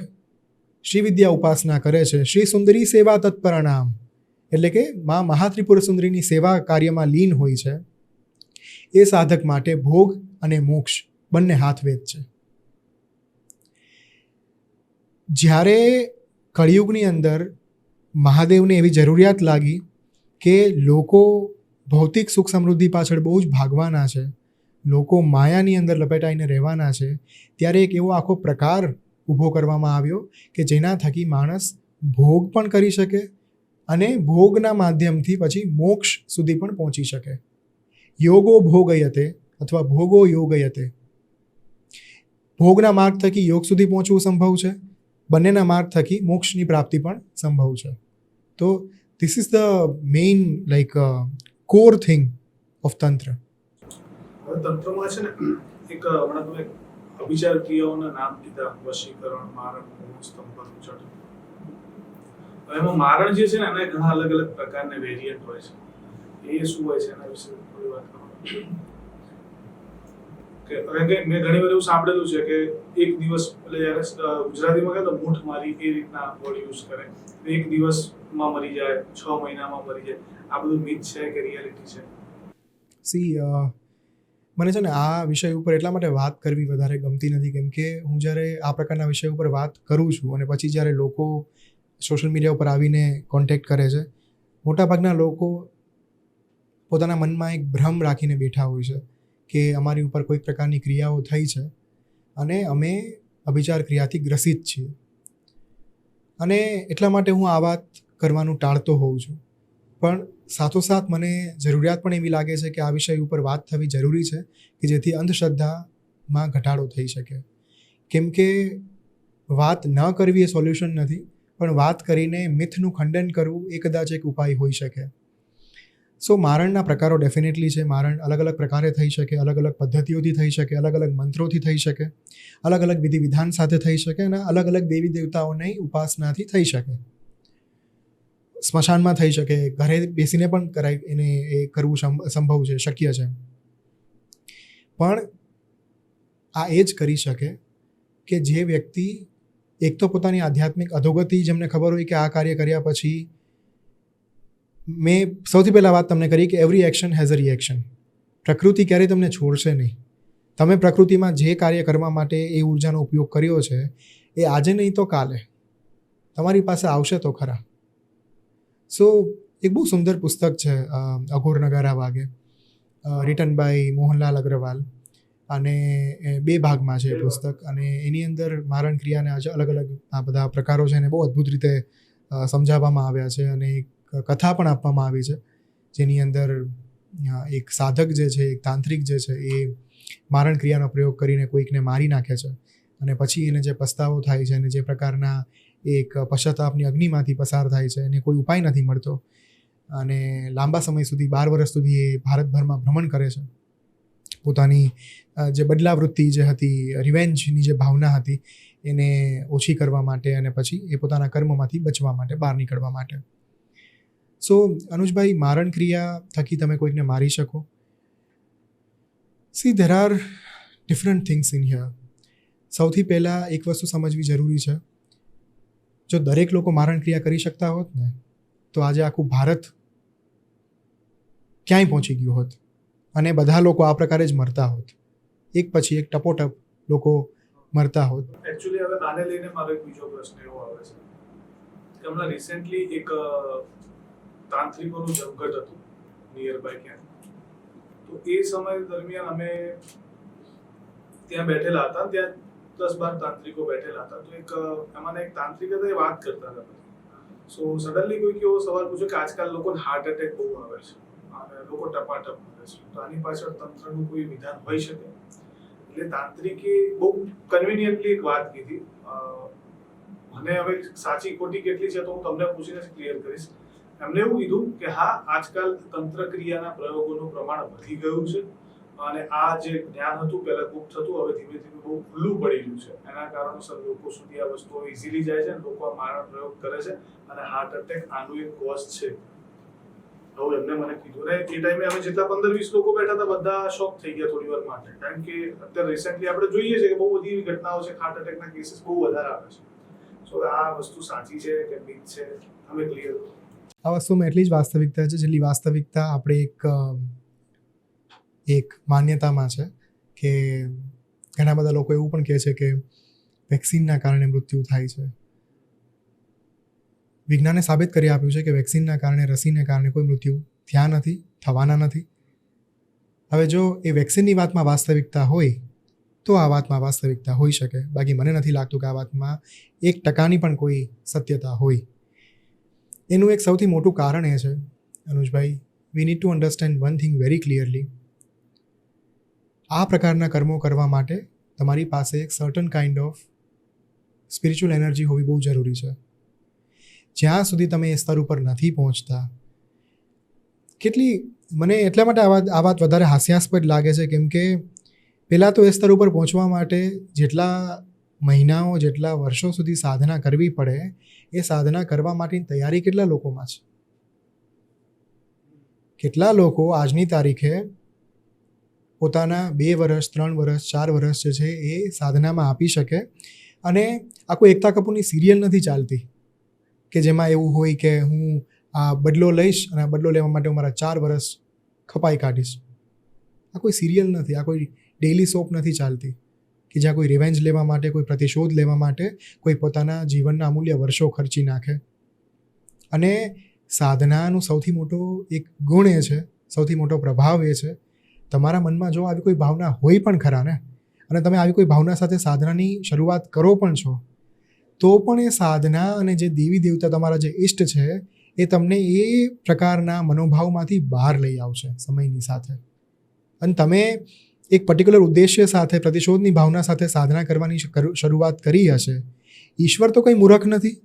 શ્રી વિદ્યા ઉપાસના કરે છે, શ્રી સુંદરી સેવા તત્પરાણામ એટલે કે મા મહાત્રિપુર સુંદરીની સેવા કાર્યમાં લીન હોય છે, એ સાધક માટે ભોગ અને મોક્ષ બંને હાથવેદ છે. જ્યારે કળિયુગની અંદર મહાદેવને એવી જરૂરિયાત લાગી કે લોકો ભૌતિક સુખ સમૃદ્ધિ પાછળ બહુ જ ભાગવાના છે, લોકો માયાની અંદર લપેટાઈને રહેવાના છે, ત્યારે એક એવો આખો પ્રકાર ઊભો કરવામાં આવ્યો કે જેના થકી માણસ ભોગ પણ કરી શકે અને ભોગના માધ્યમથી પછી મોક્ષ સુધી પણ પહોંચી શકે. યોગો ભોગયતે અથવા ભોગો યોગયતે. ભોગના માર્ગ થકી યોગ સુધી પહોંચવું સંભવ છે, બંનેના માર્ગ થકી મોક્ષની પ્રાપ્તિ પણ સંભવ છે. તો this is the main core thing of તંત્ર. હવે તંત્રમાં છે ને એક હમણાં તમે અભિચાર ક્રિયાઓના નામ કીધા: વશીકરણ, મારણ, મોહ, સ્તંભન, ઉચ્ચાટન. એમાં મારણ જે છે ને એના ઘણા અલગ અલગ પ્રકારના વેરિયન્ટ હોય છે. એ શું હોય છે એના વિશે થોડી વાત કરો. કે મેં ઘણી વાર એવું સાંભળેલું છે કે એક દિવસ એટલે જ્યારે ગુજરાતીમાં કહે તો મૂઠ મારી એ રીતના વર્ડ યુઝ કરે, એક દિવસમાં મરી જાય, 6 મહિનામાં મરી જાય. આ બધું મિથ છે કે રિયાલિટી છે? સી મને છે ને આ વિષય ઉપર એટલા માટે વાત કરવી વધારે ગમતી નથી, કેમ કે હું જ્યારે આ પ્રકારના વિષય ઉપર વાત કરું છું અને પછી જ્યારે લોકો સોશિયલ મીડિયા ઉપર આવીને કોન્ટેક્ટ કરે છે, મોટાભાગના લોકો પોતાના મનમાં એક ભ્રમ રાખીને બેઠા હોય છે કે અમારી ઉપર કોઈક પ્રકારની ક્રિયાઓ થઈ છે અને અમે અભિચાર ક્રિયાથી ગ્રસિત છીએ. અને એટલા માટે હું આ વાત કરવાનું ટાળતો હોઉં છું. પણ સાથોસાથ મને જરૂરિયાત પણ એવી લાગે છે કે આ વિષય ઉપર વાત થવી જરૂરી છે કે જેથી અંધશ્રદ્ધામાં ઘટાડો થઈ શકે. કેમ કે વાત ન કરવી એ સોલ્યુશન નથી, પણ વાત કરીને મિથનું ખંડન કરવું એ કદાચ એક ઉપાય હોઈ શકે. સો મારણના પ્રકારો ડેફિનેટલી છે. મારણ અલગ અલગ પ્રકારે થઈ શકે, અલગ અલગ પદ્ધતિઓથી થઈ શકે, અલગ અલગ મંત્રોથી થઈ શકે, અલગ અલગ વિધિ વિધાન સાથે થઈ શકે અને અલગ અલગ દેવી દેવતાઓની ઉપાસનાથી થઈ શકે. સ્મશાનમાં થઈ શકે, ઘરે બેસીને પણ કરાય, એને એ કરવું સંભવ છે, શક્ય છે. પણ આ એ જ કરી શકે કે જે વ્યક્તિ એક તો પોતાની આધ્યાત્મિક અધોગતિ, જેમને ખબર હોય કે આ કાર્ય કર્યા પછી મેં સૌથી પહેલાં વાત તમને કરી કે every action has a reaction. પ્રકૃતિ ક્યારેય તમને છોડશે નહીં. તમે પ્રકૃતિમાં જે કાર્ય કરવા માટે એ ઉર્જાનો ઉપયોગ કર્યો છે એ આજે નહીં તો કાલે તમારી પાસે આવશે તો ખરા. સો એક બહુ સુંદર પુસ્તક છે અઘોર નગારા વાગે, રિટન બાય મોહનલાલ અગ્રવાલ, અને 2 ભાગમાં છે એ પુસ્તક. અને એની અંદર મારણ ક્રિયાને આજે અલગ અલગ આ બધા પ્રકારો છે એને બહુ અદ્ભુત રીતે સમજાવવામાં આવ્યા છે અને એક કથા પણ આપવામાં આવી છે, જેની અંદર એક સાધક જે છે, એક તાંત્રિક જે છે, એ મારણ ક્રિયાનો પ્રયોગ કરીને કોઈકને મારી નાખે છે અને પછી એને જે પસ્તાવો થાય છે અને જે પ્રકારના એક પશ્ચાતાપની અગ્નિમાંથી પસાર થાય છે, એને કોઈ ઉપાય નથી મળતો અને લાંબા સમય સુધી 12 વર્ષ સુધી એ ભારતભરમાં ભ્રમણ કરે છે. પોતાની જે બદલાવૃત્તિ જે હતી, રિવેન્જની જે ભાવના હતી, એને ઓછી કરવા માટે અને પછી એ પોતાના કર્મમાંથી બચવા માટે, બહાર નીકળવા માટે. સો અનુજભાઈ, મારણ ક્રિયા થકી તમે કોઈકને મારી શકો. See there are different things in here. સૌથી પહેલાં એક વસ્તુ સમજવી જરૂરી છે. જો દરેક લોકો મારણ ક્રિયા કરી શકતા હોત ને તો આજે આખું ભારત ક્યાંય પહોંચી ગયું હોત અને બધા લોકો આ પ્રકારે જ મરતા હોત, એક પછી એક ટપોટપ લોકો મરતા હોત. એકચ્યુઅલી હવે આને લઈને મારો એક બીજો પ્રશ્ન એવો આવે છે કે હમણાં રિસેન્ટલી એક તાંત્રિકોનું જમઘટ હતું નિયર બાય ક્યાંક. તો એ સમય દરમિયાન અમે ત્યાં બેઠેલા હતા, ત્યાં 10-12 તાંત્રિકો બેઠેલા હતા. તો એક એમાંના એક તાંત્રિક હતા, એ વાત કરતા હતા. સો સડનલી કોઈક એવો સવાલ પૂછ્યો કે આજકાલ લોકોને હાર્ટ એટેક બહુ આવે છે અને લોકો ટપાટપ મરે છે, તો આની પાછળ તંત્રનું કોઈ વિધાન હોઈ શકે? એટલે તાંત્રિકે બહુ કન્વિનિયન્ટલી એક વાત કીધી. મને હવે સાચી ખોટી કેટલી છે તો હું તમને પૂછીને ક્લિયર કરીશ. એમને એવું કીધું કે હા, આજકાલ તંત્ર ક્રિયાના પ્રયોગોનું પ્રમાણ વધી ગયું છે અને આ જે જ્ઞાન હતું પહેલા ગુપ્ત હતું, હવે ધીમે ધીમે બહુ ખુલ્લું પડી રહ્યું છે. એના કારણોસર લોકો સુધી આ વસ્તુઓ ઇઝીલી જાય છે, લોકો આ મારણ પ્રયોગ કરે છે અને હાર્ટ એટેક આનું એક કોઝ છે. હવે એમને મને કીધું ને, એ ટાઈમે અમે જેટલા 15-20 લોકો બેઠા હતા બધા શોક થઈ ગયા થોડી વાર માટે, કારણ કે અત્યારે રિસેન્ટલી આપણે જોઈએ છે કે બહુ બધી એવી ઘટનાઓ છે, હાર્ટ એટેકના કેસીસ બહુ વધારે આવે છે. સો આ વસ્તુ સાચી છે કે મિથ છે, અમે ક્લિયર કરો. આ વસ્તુમાં એટલી જ વાસ્તવિકતા છે જેટલી વાસ્તવિકતા આપણે એક માન્યતામાં છે કે ઘણા બધા લોકો એવું પણ કહે છે કે વેક્સિનના કારણે મૃત્યુ થાય છે. વિજ્ઞાને સાબિત કરી આપ્યું છે કે વેક્સિનના કારણે, રસીને કારણે કોઈ મૃત્યુ થયા નથી, થવાના નથી. હવે જો એ વેક્સિનની વાતમાં વાસ્તવિકતા હોય તો આ વાતમાં વાસ્તવિકતા હોઈ શકે, બાકી મને નથી લાગતું કે આ વાતમાં 1% પણ કોઈ સત્યતા હોય. એનું એક સૌથી મોટું કારણ એ છે Anujbhai, we need to understand one thing very clearly. આ પ્રકારના કર્મો કરવા માટે તમારી પાસે એક certain kind of spiritual energy હોવી બહુ જરૂરી છે. જ્યાં સુધી તમે એ સ્તર ઉપર નથી પહોંચતા, મને એટલા માટે આ વાત વધારે હાસ્યાસ્પદ લાગે છે કેમ કે પહેલાં તો એ સ્તર ઉપર પહોંચવા માટે જેટલા મહિનાઓ, જેટલા વર્ષો સુધી સાધના કરવી પડે, એ સાધના કરવા માટેની તૈયારી કેટલા લોકોમાં છે? કેટલા લોકો આજની તારીખે પોતાના 2 વર્ષ, 3 વર્ષ, 4 વર્ષ જે છે એ સાધનામાં આપી શકે? અને આખું એકતા કપૂરની સિરિયલ નથી ચાલતી કે જેમાં એવું હોય કે હું આ બદલો લઈશ અને આ બદલો લેવા માટે હું મારા 4 વર્ષ ખપાઈ કાઢીશ. આ કોઈ સિરિયલ નથી, આ કોઈ ડેઇલી સોપ નથી ચાલતી કે જ્યાં કોઈ રિવેન્જ લેવા માટે, કોઈ પ્રતિશોધ લેવા માટે કોઈ પોતાના જીવનના અમૂલ્ય વર્ષો ખર્ચી નાખે. અને સાધનાનું સૌથી મોટો એક ગુણ એ છે, સૌથી મોટો પ્રભાવ એ છે, તમારા મનમાં જો આવી કોઈ ભાવના હોય પણ ખરા ને, અને તમે આવી કોઈ ભાવના સાથે સાધનાની શરૂઆત કરો પણ છો, તો પણ એ સાધના અને જે દેવી દેવતા તમારા જે ઈષ્ટ છે એ તમને એ પ્રકારના મનોભાવમાંથી બહાર લઈ આવશે સમયની સાથે. અને તમે એક પર્ટિક્યુલર ઉદ્દેશ્ય સાથે, પ્રતિશોધની ભાવના સાથે સાધના કરવાની શરૂઆત કરી હશે. ઈશ્વર તો કંઈ મૂર્ખ નથી.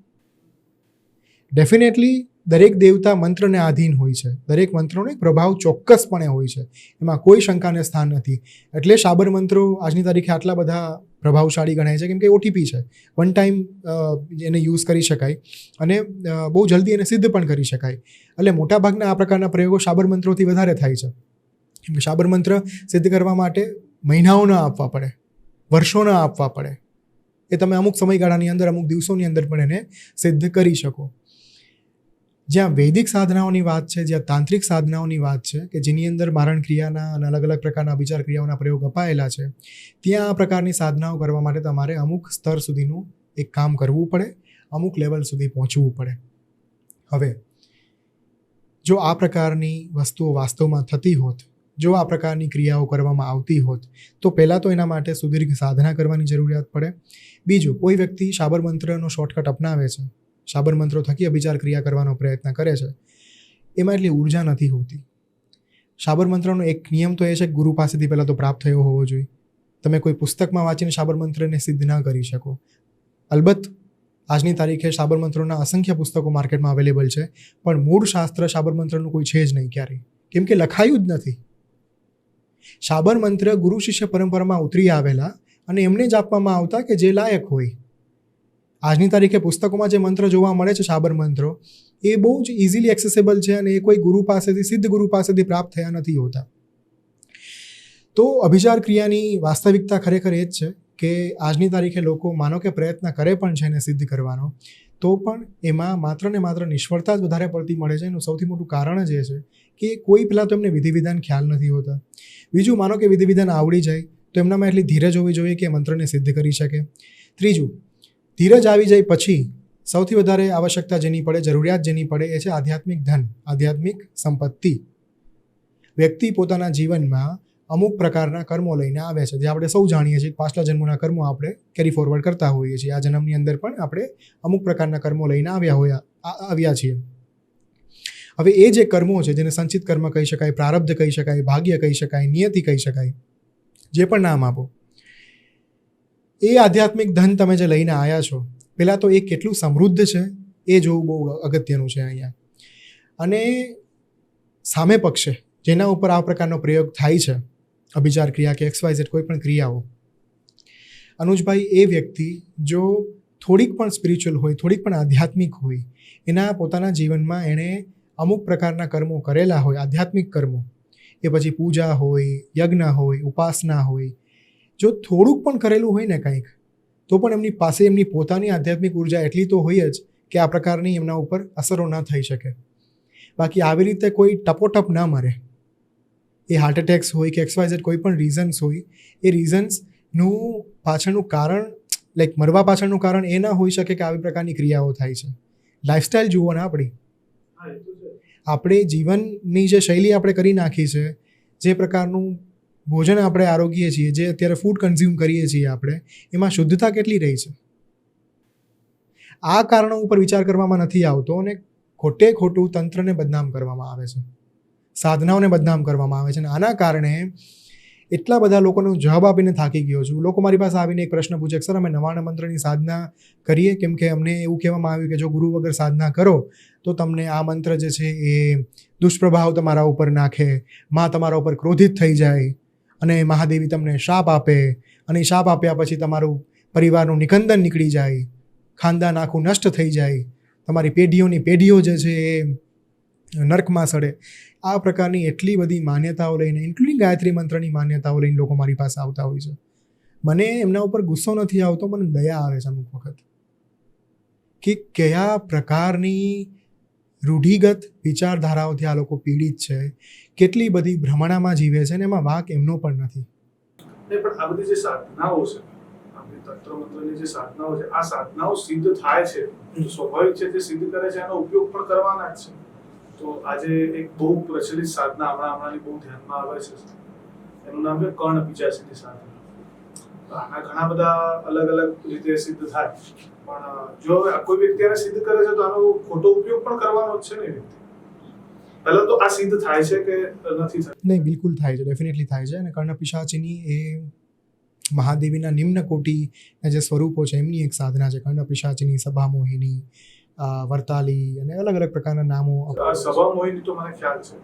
ડેફિનેટલી દરેક દેવતા મંત્રને આધીન હોય છે, દરેક મંત્રોનો એક પ્રભાવ ચોક્કસપણે હોય છે, એમાં કોઈ શંકાને સ્થાન નથી. એટલે શાબર મંત્રો આજની તારીખે આટલા બધા પ્રભાવશાળી ગણાય છે કેમ કે ઓટીપી છે, વન ટાઈમ એને યુઝ કરી શકાય અને બહુ જલ્દી એને સિદ્ધ પણ કરી શકાય. એટલે મોટાભાગના આ પ્રકારના પ્રયોગો શાબર મંત્રોથી વધારે થાય છે. કેમ કે શાબર મંત્ર સિદ્ધ કરવા માટે મહિનાઓ ન આપવા પડે, વર્ષો ન આપવા પડે. એ તમે અમુક સમયગાળાની અંદર, અમુક દિવસોની અંદર પણ એને સિદ્ધ કરી શકો. જ્યાં વૈદિક સાધનાઓની વાત છે, જ્યાં તાંત્રિક સાધનાઓની વાત છે કે જેની અંદર મારણ ક્રિયાના અને અલગ અલગ પ્રકારના વિચાર ક્રિયાઓના પ્રયોગ અપાયેલા છે, ત્યાં આ પ્રકારની સાધનાઓ કરવા માટે તમારે અમુક સ્તર સુધીનું એક કામ કરવું પડે, અમુક લેવલ સુધી પહોંચવું પડે. હવે જો આ પ્રકારની વસ્તુઓ વાસ્તવમાં થતી હોત, જો આ પ્રકારની ક્રિયાઓ કરવામાં આવતી હોત, તો પહેલાં તો એના માટે સુદીર્ઘ સાધના કરવાની જરૂરિયાત પડે. બીજું, કોઈ વ્યક્તિ શાબર મંત્રનો શોર્ટકટ અપનાવે છે, શાબર મંત્રો થકી અભિચાર ક્રિયા કરવાનો પ્રયત્ન કરે છે, એમાં એટલી ઉર્જા નથી હોતી. શાબર મંત્રનો એક નિયમ તો એ છે કે ગુરુ પાસેથી પહેલાં તો પ્રાપ્ત થયો હોવો જોઈએ. તમે કોઈ પુસ્તકમાં વાંચીને શાબર મંત્રને સિદ્ધ ના કરી શકો. અલબત્ત આજની તારીખે શાબર મંત્રોના અસંખ્ય પુસ્તકો માર્કેટમાં અવેલેબલ છે, પણ મૂળ શાસ્ત્ર શાબર મંત્રનું કોઈ છે જ નહીં ક્યારેય, કેમ કે લખાયું જ નથી. શાબર મંત્ર ગુરુ શિષ્ય પરંપરામાં ઉતરી આવેલા અને એમને જ આપવામાં આવતા કે જે લાયક હોય. આજની તારીખે પુસ્તકોમાં જે મંત્ર જોવા મળે છે, શાબર મંત્રો, એ બહુ જ ઇઝીલી એક્સેસેબલ છે અને એ કોઈ ગુરુ પાસેથી, સિદ્ધ ગુરુ પાસેથી પ્રાપ્ત થયા નથી હોતા. તો અભિચાર ક્રિયાની વાસ્તવિકતા ખરેખર એ જ છે કે આજની તારીખે લોકો માનો કે પ્રયત્ન કરે પણ છે એને સિદ્ધ કરવાનો, તો પણ એમાં માત્ર ને માત્ર નિષ્ફળતા જ વધારે પડતી મળે છે. એનું સૌથી મોટું કારણ જ એ છે કે કોઈ પહેલાં તો એમને વિધિ વિધાન ખ્યાલ નથી હોતા. બીજું, માનો કે વિધિ વિધાન આવડી જાય તો એમનામાં એટલી ધીરજ હોવી જોઈએ કે મંત્રને સિદ્ધ કરી શકે. ત્રીજું, ધીરજ આવી જાય પછી સૌથી વધારે આવશ્યકતા જેની પડે, જરૂરિયાત જેની પડે, એ છે આધ્યાત્મિક ધન, આધ્યાત્મિક સંપત્તિ. વ્યક્તિ પોતાના જીવનમાં અમુક પ્રકારના કર્મો લઈને આવે છે, જે આપણે સૌ જાણીએ છીએ. પાછલા જન્મોના કર્મો આપણે કેરી ફોરવર્ડ કરતા હોઈએ છીએ. આ જન્મની અંદર પણ આપણે અમુક પ્રકારના કર્મો લઈને આવ્યા છીએ. હવે એ જે કર્મો છે, જેને સંચિત કર્મ કહી શકાય, પ્રારબ્ધ કહી શકાય, ભાગ્ય કહી શકાય, નિયતિ કહી શકાય, જે પણ નામ આપો, એ આધ્યાત્મિક ધન તમે જે લઈને આવ્યા છો, પહેલાં તો એ કેટલું સમૃદ્ધ છે એ જોવું બહુ અગત્યનું છે અહીંયા. અને સામે પક્ષે જેના ઉપર આ પ્રકારનો પ્રયોગ થાય છે, અભિચાર ક્રિયા કે XYZ કોઈ પણ ક્રિયાઓ, અનુજભાઈ, એ વ્યક્તિ જો થોડીક પણ સ્પિરિચ્યુઅલ હોય, થોડીક પણ આધ્યાત્મિક હોય, એના પોતાના જીવનમાં એણે અમુક પ્રકારના કર્મો કરેલા હોય, આધ્યાત્મિક કર્મો, એ પછી પૂજા હોય, યજ્ઞ હોય, ઉપાસના હોય, જો થોડુંક પણ કરેલું હોય ને કંઈક, તો પણ એમની પાસે એમની પોતાની આધ્યાત્મિક ઉર્જા એટલી તો હોય જ કે આ પ્રકારની એમના ઉપર અસરો ન થઈ શકે. બાકી આવી રીતે કોઈ ટપોટપ ન મરે. એ હાર્ટ એટેક્સ હોય કે XYZ કોઈ પણ રીઝન્સ હોય, એ રીઝન્સનું પાછળનું કારણ, લાઈક મરવા પાછળનું કારણ એ ના હોઈ શકે કે આવી પ્રકારની ક્રિયાઓ થાય છે. લાઈફસ્ટાઈલ જુઓ ને આપણી, આપણે જીવનની જે શૈલી આપણે કરી નાખી છે, જે પ્રકારનું ભોજન આપણે આરોગીએ છીએ, જે અત્યારે ફૂડ કન્ઝ્યુમ કરીએ છીએ આપણે, એમાં શુદ્ધતા કેટલી રહી છે? આ કારણો ઉપર વિચાર કરવામાં નથી આવતો અને ખોટે ખોટું તંત્રને બદનામ કરવામાં આવે છે, સાધનાઓને બદનામ કરવામાં આવે છે. અને આના કારણે એટલા બધા લોકોનો જવાબ આપીને થાકી ગયો છું. લોકો મારી પાસે આવીને એક પ્રશ્ન પૂછે કે સર, અમે નવા મંત્રની સાધના કરીએ, કેમ કે અમને એવું કહેવામાં આવ્યું કે જો ગુરુ વગર સાધના કરો તો તમને આ મંત્ર જે છે એ દુષ્પ્રભાવ તમારા ઉપર નાખે, માં તમારા ઉપર ક્રોધિત થઈ જાય અને મહાદેવી તમને શાપ આપે, અને શાપ આપ્યા પછી તમારું પરિવારનું નિકંદન નીકળી જાય, ખાનદાન આખું નષ્ટ થઈ જાય, તમારી પેઢીઓની પેઢીઓ જે છે એ નર્કમાં સડે. આ પ્રકારની એટલી બધી માન્યતાઓ લઈને, ઇન્ક્લુડિંગ ગાયત્રી મંત્રની માન્યતાઓ લઈને લોકો મારી પાસે આવતા હોય છે. મને એમના ઉપર ગુસ્સો નથી આવતો, મને દયા આવે છે અમુક વખત કે કયા પ્રકારની રૂઢિગત વિચારધારાઓથી આ લોકો પીડિત છે, કેટલી બધી ભ્રમણામાં જીવે છે અને એમાં વાંક એમનો પણ નથી. નહીં, પણ આ બધી જે સાધનાઓ છે, આપણી તંત્ર મંત્રની જે સાધનાઓ છે, આ સાધનાઓ સિદ્ધ થાય છે તો સ્વાભાવિક છે તે સિદ્ધ કરે છે, એનો ઉપયોગ પણ કરવાના જ છે. તો આજે એક બહુ પ્રચલિત સાધના હમણાંની બહુ ધ્યાનમાં આવે છે, એનું નામ છે કર્ણ પિચાસીની સાધના. તો આના ઘણા બધા અલગ અલગ રીતે સિદ્ધ થાય, પણ જો કોઈ વ્યક્તિ આને સિદ્ધ કરે છે તો આનો ખોટો ઉપયોગ પણ કરવાનો જ છે ને વ્યક્તિ. પહેલા તો આ સિદ્ધ થાય છે કે નથી થતું? નહીં, બિલકુલ થાય છે, ડેફિનેટલી થાય છે. અને કર્ણ પિશાચીની એ મહાદેવીના નિમ્ન કોટીના જે સ્વરૂપો છે એમની એક સાધના છે. કર્ણ પિશાચીની, સભા મોહિની, વર્તાલી અને અલગ અલગ પ્રકારના નામો. સભા મોહિની તો મને ખ્યાલ છે.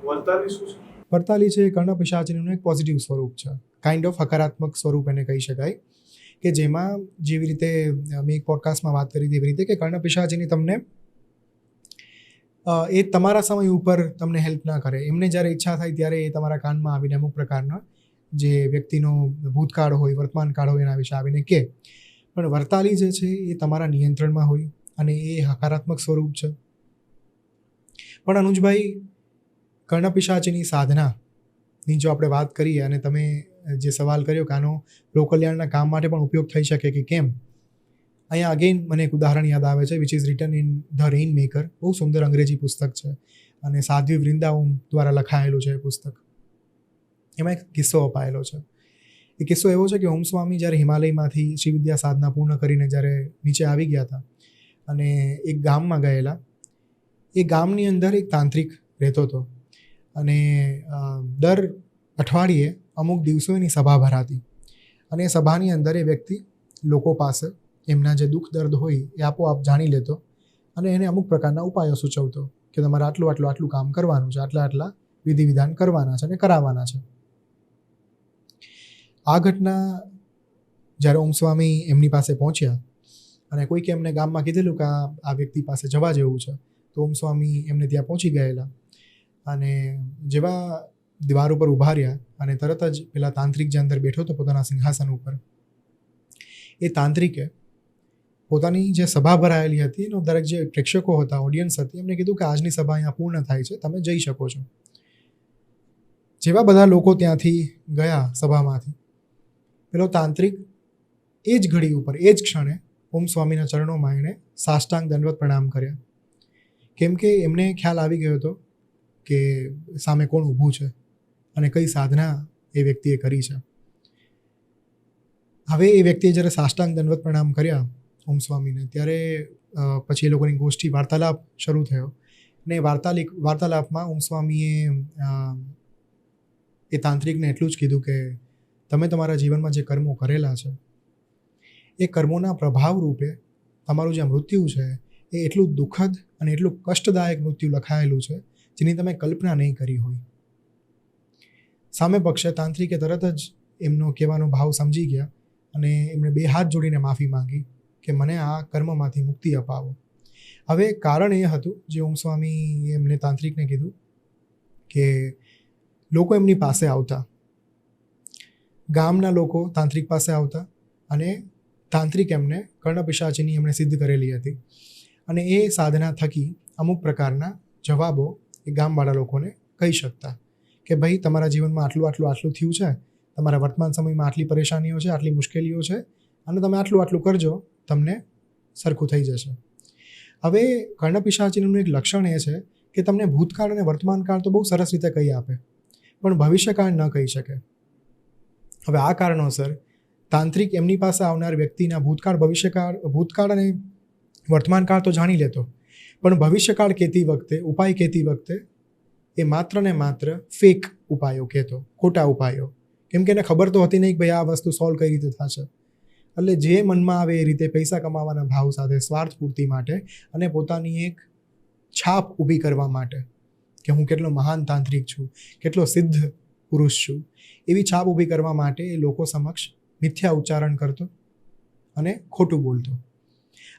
વર્તાલી શું છે? વર્તાલી છે કર્ણ પિશાચીનું એક પોઝિટિવ સ્વરૂપ છે, કાઇન્ડ ઓફ હકારાત્મક સ્વરૂપ એને કહી શકાય, કે જેમાં જેવી રીતે મેં એક પોડકાસ્ટમાં વાત કરી એવી રીતે કે કર્ણ પિશાચીની તમને એ તમારા સમય ઉપર તમને હેલ્પ ના કરે. એમને જ્યારે ઈચ્છા થાય ત્યારે એ તમારા કાનમાં આવીને અમુક પ્રકારના જે વ્યક્તિનો ભૂતકાળ હોય, વર્તમાન કાળ હોય એના વિશે આવીને કહે. પણ વર્તાલી જે છે એ તમારા નિયંત્રણમાં હોય અને એ હકારાત્મક સ્વરૂપ છે. પણ અનુજભાઈ, કર્ણ પિશાચીની સાધનાની જો આપણે વાત કરીએ અને તમે જે સવાલ કર્યો કે આનો લોકકલ્યાણના કામ માટે પણ ઉપયોગ થઈ શકે કે કેમ, અહીંયા અગેન મને એક ઉદાહરણ યાદ આવે છે, which is return in the rain maker. બહુ સુંદર અંગ્રેજી પુસ્તક છે અને સાધ્વી વૃંદાવન દ્વારા લખાયેલું છે એ પુસ્તક. એમાં એક કિસ્સો અપાયેલો છે. એ કિસ્સો એવો છે કે ઓમ સ્વામી જ્યારે હિમાલયમાંથી શ્રીવિદ્યા સાધના પૂર્ણ કરીને જ્યારે નીચે આવી ગયા હતા અને એક ગામમાં ગયેલા, એ ગામની અંદર એક તાંત્રિક રહેતો હતો અને દર અઠવાડિયે અમુક દિવસો એની સભા ભરાતી અને એ સભાની અંદર એ વ્યક્તિ લોકો પાસે એમના જે દુઃખ દર્દ હોય એ આપોઆપ જાણી લેતો અને એને અમુક પ્રકારના ઉપાયો સૂચવતો કે તમારે આટલું કામ કરવાનું છે, આટલા વિધિ વિધાન કરવાના છે અને કરાવવાના છે. આ ઘટના જ્યારે ઓમ સ્વામી એમની પાસે પહોંચ્યા અને કોઈકે એમને ગામમાં કીધેલું કે આ વ્યક્તિ પાસે જવા જેવું છે, તો ઓમ સ્વામી એમને ત્યાં પહોંચી ગયેલા અને જેવા દીવાર ઉપર ઊભા રહ્યા અને તરત જ પેલા તાંત્રિક જે અંદર બેઠો હતો પોતાના સિંહાસન ઉપર, એ તાંત્રિકે પોતાની જે સભા ભરાયેલી હતી એનો દરેક જે પ્રેક્ષકો હતા, ઓડિયન્સ હતી, એમને કીધું કે આજની સભા અહીંયા પૂર્ણ થાય છે, તમે જઈ શકો છો. જેવા બધા લોકો ત્યાંથી ગયા સભામાંથી, પેલો તાંત્રિક એ જ ઘડી ઉપર, એ જ ક્ષણે ઓમ સ્વામીના ચરણોમાં એણે સાષ્ટાંગ દંડવત પ્રણામ કર્યા. કેમ કે એમને ખ્યાલ આવી ગયો હતો કે સામે કોણ ઊભું છે અને કઈ સાધના એ વ્યક્તિએ કરી છે. હવે એ વ્યક્તિએ જ્યારે સાષ્ટાંગ દંડવત પ્રણામ કર્યા ઓમ સ્વામીને, ત્યારે પછી એ લોકોની ગોષ્ઠી વાર્તાલાપ શરૂ થયો અને વાર્તાલાપમાં ઓમ સ્વામીએ એ તાંત્રિકને એટલું જ કીધું કે તમે તમારા જીવનમાં જે કર્મો કરેલા છે એ કર્મોના પ્રભાવ રૂપે તમારું જે મૃત્યુ છે એ એટલું દુઃખદ અને એટલું કષ્ટદાયક મૃત્યુ લખાયેલું છે જેની તમે કલ્પના નહીં કરી હોય. સામે પક્ષે તાંત્રિકે તરત જ એમનો કહેવાનો ભાવ સમજી ગયા અને એમણે 2 હાથ જોડીને માફી માંગી કે મને આ કર્મમાંથી મુક્તિ અપાવો. હવે કારણ એ હતું જે ઓમ સ્વામી એમને તાંત્રિકને કીધું કે લોકો એમની પાસે આવતા, ગામના લોકો તાંત્રિક પાસે આવતા અને તાંત્રિક એમને કર્ણ પિશાચીની એમણે સિદ્ધ કરેલી હતી અને એ સાધના થકી અમુક પ્રકારના જવાબો એ ગામવાળા લોકોને કહી શકતા કે ભાઈ તમારા જીવનમાં આટલું થયું છે, તમારા વર્તમાન સમયમાં આટલી પરેશાનીઓ છે, આટલી મુશ્કેલીઓ છે અને તમે આટલું કરજો, તમને સરખું થઈ જશે. હવે કર્ણ પિશાચીનું એક લક્ષણ એ છે કે તમને ભૂતકાળ અને વર્તમાનકાળ તો બહુ સરસ રીતે કહી આપે પણ ભવિષ્યકાળ ન કહી શકે. હવે આ કારણોસર તાંત્રિક એમની પાસે આવનાર વ્યક્તિના ભૂતકાળ અને વર્તમાનકાળ તો જાણી લેતો પણ ભવિષ્યકાળ કહેતી વખતે, ઉપાય કહેતી વખતે એ માત્ર ને માત્ર ફેક ઉપાયો કહેતો, ખોટા ઉપાયો. કેમ કે એને ખબર તો હતી નહીં કે ભાઈ આ વસ્તુ સોલ્વ કઈ રીતે થશે. એટલે જે મનમાં આવે એ રીતે પૈસા કમાવાના ભાવ સાથે, સ્વાર્થ પૂર્તિ માટે અને પોતાની એક છાપ ઊભી કરવા માટે કે હું કેટલો મહાન તાંત્રિક છું, કેટલો સિદ્ધ પુરુષ છું, એવી છાપ ઊભી કરવા માટે એ લોકો સમક્ષ મિથ્યા ઉચ્ચારણ કરતો અને ખોટું બોલતો.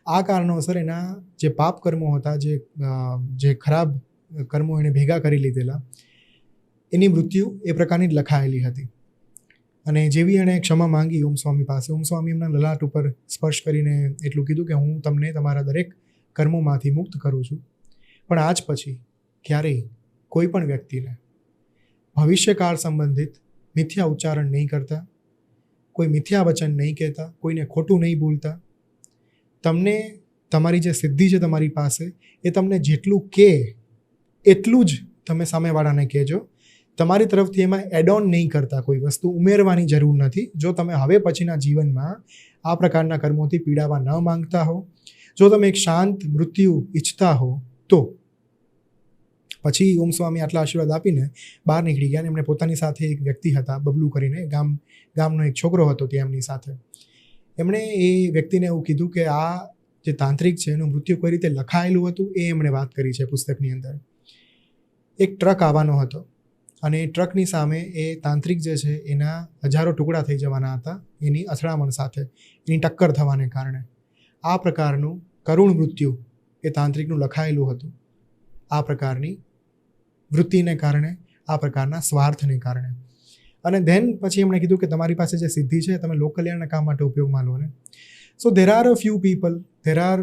આ કારણોસર એના જે પાપ કર્મો હતા, જે ખરાબ કર્મો એણે ભેગા કરી લીધેલા, એની મૃત્યુ એ પ્રકારની જ લખાયેલી હતી. અને જેવી એણે ક્ષમા માંગી ઓમ સ્વામી પાસે, ઓમ સ્વામી એમના લલાટ ઉપર સ્પર્શ કરીને એટલું કીધું કે હું તમને તમારા દરેક કર્મોમાંથી મુક્ત કરું છું, પણ આજ પછી ક્યારેય કોઈ પણ વ્યક્તિને ભવિષ્યકાળ સંબંધિત મિથ્યા ઉચ્ચારણ નહીં કરતા, કોઈ મિથ્યા વચન નહીં કહેતા, કોઈને ખોટું નહીં બોલતા. તમને તમારી જે સિદ્ધિ છે તમારી પાસે એ તમને જેટલું કહે એટલું જ તમે સામેવાળાને કહેજો. તમારી તરફથી એમાં એડ ઓન નહીં કરતા, કોઈ વસ્તુ ઉમેરવાની જરૂર નથી. જો તમે હવે પછીના જીવનમાં આ પ્રકારના કર્મોથી પીડાવા ન માંગતા હો, જો તમે એક શાંત મૃત્યુ ઈચ્છતા હો, તો પછી ઓમ સ્વામી આટલા આશીર્વાદ આપીને બહાર નીકળી ગયા. અને એમણે પોતાની સાથે એક વ્યક્તિ હતા, બબલુ કરીને, ગામનો એક છોકરો હતો ત્યાં એમની સાથે. એમણે એ વ્યક્તિને એવું કીધું કે આ જે તાંત્રિક છે એનું મૃત્યુ કઈ રીતે લખાયેલું હતું એ એમણે વાત કરી છે પુસ્તકની અંદર. એક ટ્રક આવવાનો હતો અને એ ટ્રકની સામે એ તાંત્રિક જે છે એના હજારો ટુકડા થઈ જવાના હતા એની અથડામણ સાથે, એની ટક્કર થવાને કારણે. આ પ્રકારનું કરુણ મૃત્યુ એ તાંત્રિકનું લખાયેલું હતું. આ પ્રકારની વૃત્તિને કારણે, આ પ્રકારના સ્વાર્થને કારણે. અને ધેન પછી એમણે કીધું કે તમારી પાસે જે સિદ્ધિ છે તમે લોક કલ્યાણના કામ માટે ઉપયોગમાં લો ને. So there are a few people, there are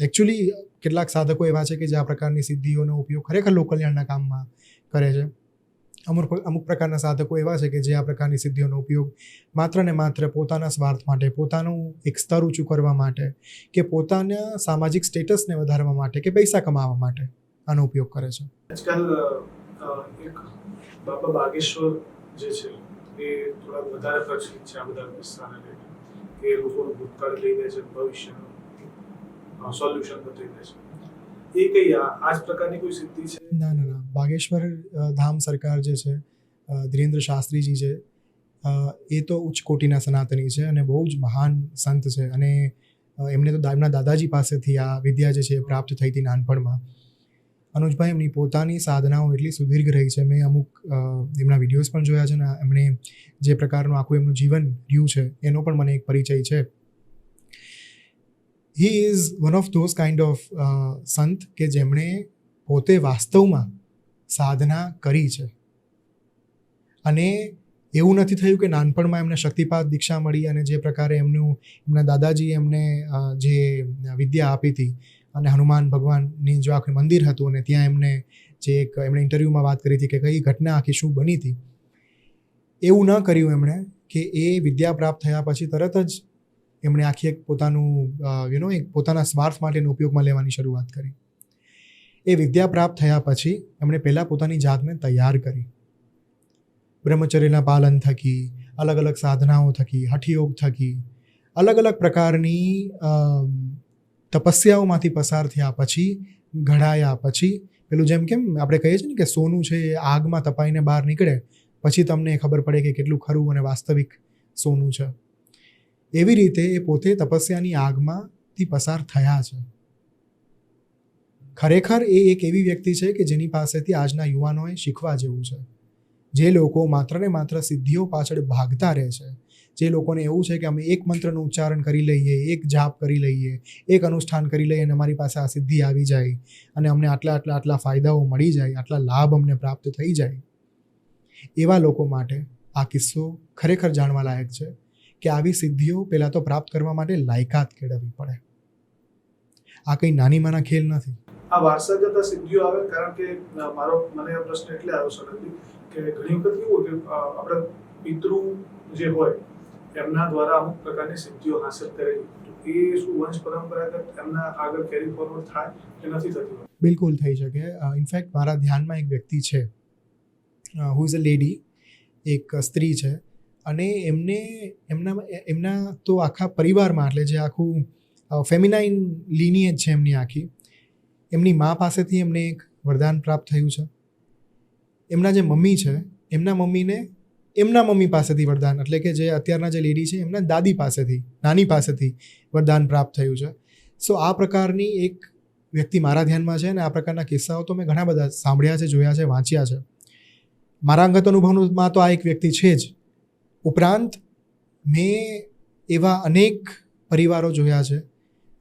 actually કેટલાક સાધકો એવા છે કે જે આ પ્રકારની સિદ્ધિઓનો ઉપયોગ ખરેખર લોક કલ્યાણના કામમાં કરે છે. અમુક પ્રકારના સાધકો એવા છે કે જે આ પ્રકારની સિદ્ધિઓનો ઉપયોગ માત્ર ને માત્ર પોતાના સ્વાર્થ માટે, પોતાનું એક સ્તર ઊંચું કરવા માટે, કે પોતાના સામાજિક સ્ટેટસને વધારવા માટે, કે પૈસા કમાવા માટે આનો ઉપયોગ કરે છે. આજકાલ એક બાબા બાગેશ્વર જે છે એ થોડા વધારે પ્રચલિત છે આ બધા કિસ્સાને લઈને, કે લોકોનું ભૂતકાળ લઈ દે છે, ભવિષ્યનું સોલ્યુશન બતાવી દે છે. એ કઈ આ જ પ્રકારની કોઈ સિદ્ધિ છે? ના. બાગેશ્વર ધામ સરકાર જે છે, ધીરેન્દ્ર શાસ્ત્રીજી છે, એ તો ઉચ્ચ કોટીના સનાતની છે અને બહુ જ મહાન સંત છે. અને એમને તો એમના દાદાજી પાસેથી આ વિદ્યા જે છે એ પ્રાપ્ત થઈ હતી નાનપણમાં. અનુજભાઈ એમની પોતાની સાધનાઓ એટલી સુદીર્ઘ રહી છે. મેં અમુક એમના વિડીયોઝ પણ જોયા છે ને એમણે જે પ્રકારનું આખું એમનું જીવન રહ્યું છે એનો પણ મને એક પરિચય છે. He is one of those kind of સંત કે જેમણે પોતે વાસ્તવમાં સાધના કરી છે. અને એવું નથી થયું કે નાનપણમાં એમને શક્તિપાત દીક્ષા મળી અને જે પ્રકારે એમના દાદાજી એમને જે વિદ્યા આપી હતી, અને હનુમાન ભગવાનની જો આખું મંદિર હતું અને ત્યાં એમને ઇન્ટરવ્યૂમાં વાત કરી હતી કે કઈ ઘટના આખી શું બની હતી, એવું ન કર્યું એમણે. કે એ વિદ્યા પ્રાપ્ત થયા પછી તરત જ એમણે આખી એક પોતાનું એક પોતાના સ્વાર્થ માટેનો ઉપયોગમાં લેવાની શરૂઆત કરી. એ વિદ્યા પ્રાપ્ત થયા પછી એમણે પહેલાં પોતાની જાતને તૈયાર કરી, બ્રહ્મચર્યના પાલન થકી, અલગ અલગ સાધનાઓ થકી, હઠયોગ થકી, અલગ અલગ પ્રકારની તપસ્યાઓમાંથી પસાર થયા પછી, ઘડાયા પછી, પેલું જેમ કેમ આપણે કહીએ છીએ ને કે સોનું છે એ આગમાં તપાઈને બહાર નીકળે પછી તમને ખબર પડે કે કેટલું ખરું અને વાસ્તવિક સોનું છે. એવી રીતે એ પોતે તપસ્યાની આગમાંથી પસાર થયા છે. ખરેખર એ એક એવી વ્યક્તિ છે કે જેની પાસેથી આજના યુવાનોએ શીખવા જેવું છે. જે લોકો માત્ર ને માત્ર સિદ્ધિઓ પાછળ ભાગતા રહે છે, જે લોકોને એવું છે કે અમે એક મંત્રનું ઉચ્ચારણ કરી લઈએ, એક જાપ કરી લઈએ, એક અનુષ્ઠાન કરી લઈએ અને અમારી પાસે આ સિદ્ધિ આવી જાય અને અમને આટલા ફાયદાઓ મળી જાય, આટલા લાભ અમને પ્રાપ્ત થઈ જાય, એવા લોકો માટે આ કિસ્સો ખરેખર જાણવા લાયક છે કે આવી સિદ્ધિઓ પહેલાં તો પ્રાપ્ત કરવા માટે લાયકાત કેળવવી પડે. આ કંઈ નાની માના ખેલ નથી. આ વારસાગત સિદ્ધિઓ આવે કારણ કે મને આ પ્રશ્ન એટલે આવ્યો સડનલી કે ઘણી વખત કેવું કે આપણે પિતૃ જે હોય એમના દ્વારા અમુક પ્રકારની સિદ્ધિઓ હાંસલ કરેલી, એ શું વંશ પરંપરાગત એમના આગળ કેરી ફોરવર્ડ થાય કે નથી થતી? બિલકુલ થઈ શકે. ઇનફેક્ટ મારા ધ્યાનમાં એક વ્યક્તિ છે, હુ ઇઝ અ લેડી, એક સ્ત્રી છે, અને એમના તો આખા પરિવારમાં, એટલે જે આખું ફેમિનાઇન લિનિયેજ છે એમની આખી, એમની મા પાસેથી એમને એક વરદાન પ્રાપ્ત થયું છે. એમના જે મમ્મી છે એમના મમ્મીને એમના મમ્મી પાસેથી વરદાન, એટલે કે જે અત્યારના જે લેડી છે એમના દાદી પાસેથી, નાની પાસેથી વરદાન પ્રાપ્ત થયું છે. સો આ પ્રકારની એક વ્યક્તિ મારા ધ્યાનમાં છે અને આ પ્રકારના કિસ્સાઓ તો મેં ઘણા બધા સાંભળ્યા છે, જોયા છે, વાંચ્યા છે. મારા અંગત અનુભવમાં તો આ એક વ્યક્તિ છે જ. ઉપરાંત મેં એવા અનેક પરિવારો જોયા છે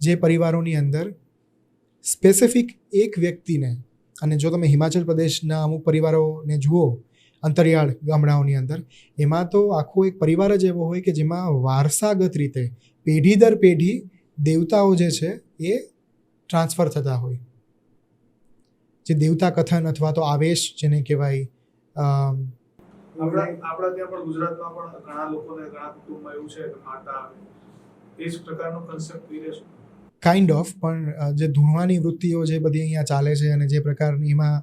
જે પરિવારોની અંદર સ્પેસિફિક એક વ્યક્તિને, અને જો તમે હિમાચલ પ્રદેશના અમુક પરિવારોને જુઓ અંતરિયાળ ગામડાઓની અંદર, એમાં તો આખો એક પરિવાર જ એવો હોય કે જેમાં વારસાગત રીતે પેઢી દર પેઢી દેવતાઓ જે છે એ ટ્રાન્સફર થતા હોય. જે દેવતા કથન અથવા તો આવેશ જેને કહેવાય આપણા ત્યાં પણ ગુજરાતમાં પણ ઘણા લોકોને ઘણા કુટુંબમાં એવું છે કે માતા આવે એ જ પ્રકારનો કન્સેપ્ટ લઈ રહેશું. કાઇન્ડ ઓફ, પણ જે ધૂણવાની વૃત્તિઓ જે બધી અહીંયા ચાલે છે અને જે પ્રકારની એમાં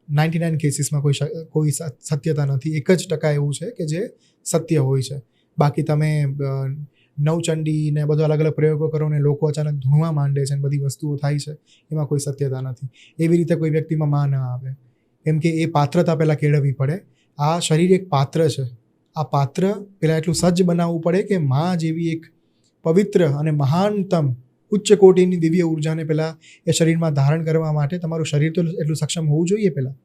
99 કેસીસમાં કોઈ સત્યતા નથી. 1% એવું છે કે જે સત્ય હોય છે. બાકી તમે નવચંડી ને બધો અલગ અલગ પ્રયોગો કરો ને લોકો અચાનક ધૂણવા માંડે છે અને બધી વસ્તુઓ થાય છે, એમાં કોઈ સત્યતા નથી. એવી રીતે કોઈ વ્યક્તિમાં માં ન આવે, કેમ કે એ પાત્રતા પહેલાં કેળવવી પડે. આ શરીર એક પાત્ર છે. આ પાત્ર પહેલાં એટલું સજ્જ બનાવવું પડે કે માં જેવી એક પવિત્ર અને મહાનતમ ઉચ્ચ કોટીની દિવ્ય ઉર્જાને પહેલાં એ શરીરમાં ધારણ કરવા માટે તમારું શરીર તો એટલું સક્ષમ હોવું જોઈએ પહેલાં.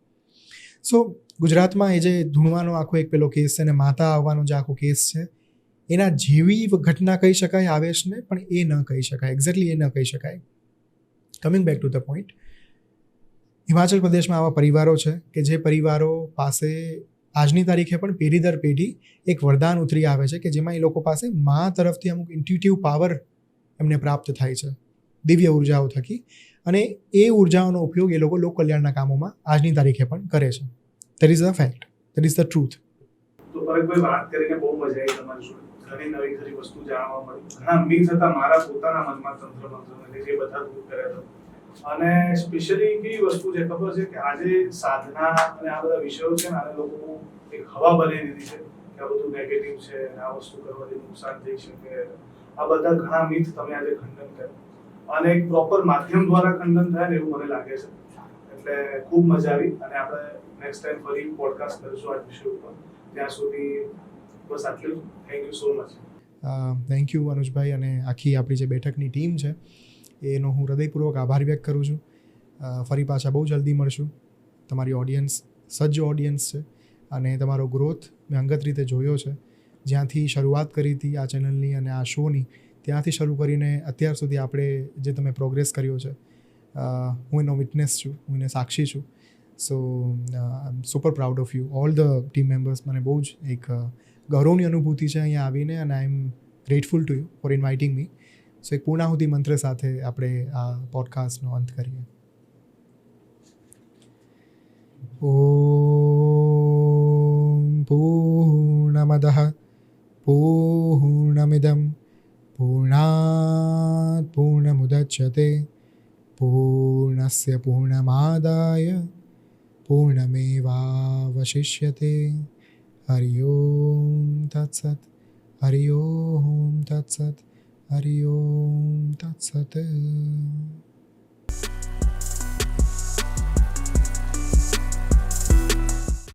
સો ગુજરાતમાં એ જે ધૂણવાનો આખો એક પેલો કેસ છે અને માતા આવવાનો જે આખો કેસ છે, એના જેવી ઘટના કહી શકાય આવેશને, પણ એ ન કહી શકાય, એક્ઝેક્ટલી એ ન કહી શકાય. Coming back to the point, Himachal પ્રદેશમાં આવા પરિવારો છે કે જે પરિવારો પાસે આજની તારીખે પણ પેઢી દર પેઢી એક વરદાન ઉતરી આવે છે કે જેમાં એ લોકો પાસે મા તરફથી અમુક ઇન્ટ્યુટિવ પાવર એમને પ્રાપ્ત થાય છે દિવ્ય ઉર્જાઓ થકી, અને એ ઉર્જાઓનો ઉપયોગ એ લોકો લોક કલ્યાણના કામોમાં આજની તારીખે પણ કરે છે. That is the fact, that is the truth. તો પરેશભાઈ, વાત કરીને બહુ મજા આવી તમારી જોડે. ઘણી નવી ખરી વસ્તુ જાણવા મળી. ઘણા મીથ હતા મારા પોતાના મનમાં તંત્ર મંત્રને જે બધા દૂર કર્યા હતા. અને સ્પેશિયલી કેવી વસ્તુ છે ખબર છે કે આજે સાધના અને આ બધા વિષયો છે ને આને લોકો એક હવા બનાવી દીધી છે કે આ બધું નેગેટિવ છે, આ વસ્તુ કરવાથી નુકસાન થઈ શકે. આ બધા ઘણા મીથ તમે આજે ખંડન કર્યું અને એક પ્રોપર માધ્યમ દ્વારા ખંડન થાય ને એવું મને લાગે છે. એટલે ખૂબ મજા આવી અને આપણે નેક્સ્ટ ટાઈમ ફરી પોડકાસ્ટ કરીશું આ વિષય ઉપર. ત્યાં સુધી બસ આટલું. Thank you so much. Thank you Anujbhai, અને આખી આપણી જે બેઠકની ટીમ છે એનો હું હૃદયપૂર્વક આભાર વ્યક્ત કરું છું. ફરી પાછા બહુ જલ્દી મળશું. તમારી ઓડિયન્સ સજ્જ ઓડિયન્સ છે અને તમારો ગ્રોથ મેં અંગત રીતે જોયો છે. જ્યાંથી શરૂઆત કરી હતી આ ચેનલની અને આ શોની, ત્યાંથી શરૂ કરીને અત્યાર સુધી આપણે જે તમે પ્રોગ્રેસ કર્યો છે, હું એનો વિટનેસ છું, હું એને સાક્ષી છું. So I am super proud of you all the team members. મને બહુ જ એક ગૌરવની અનુભૂતિ છે અહીંયા આવીને, અને I am grateful to you for inviting me. So એક પૂર્ણાહુતિ મંત્ર સાથે આપણે આ પોડકાસ્ટનો અંત કરીએ. ઓમ પૂર્ણમદઃ પૂર્ણમિદં પૂર્ણાત પૂર્ણમુદચ્યતે પૂર્ણસ્ય પૂર્ણમાદાય પૂર્ણમેવાવશિષ્યતે. હરિ ઓમ તત્સત. હરિ ઓમ તત્સત. હરિ ઓમ તત્સત.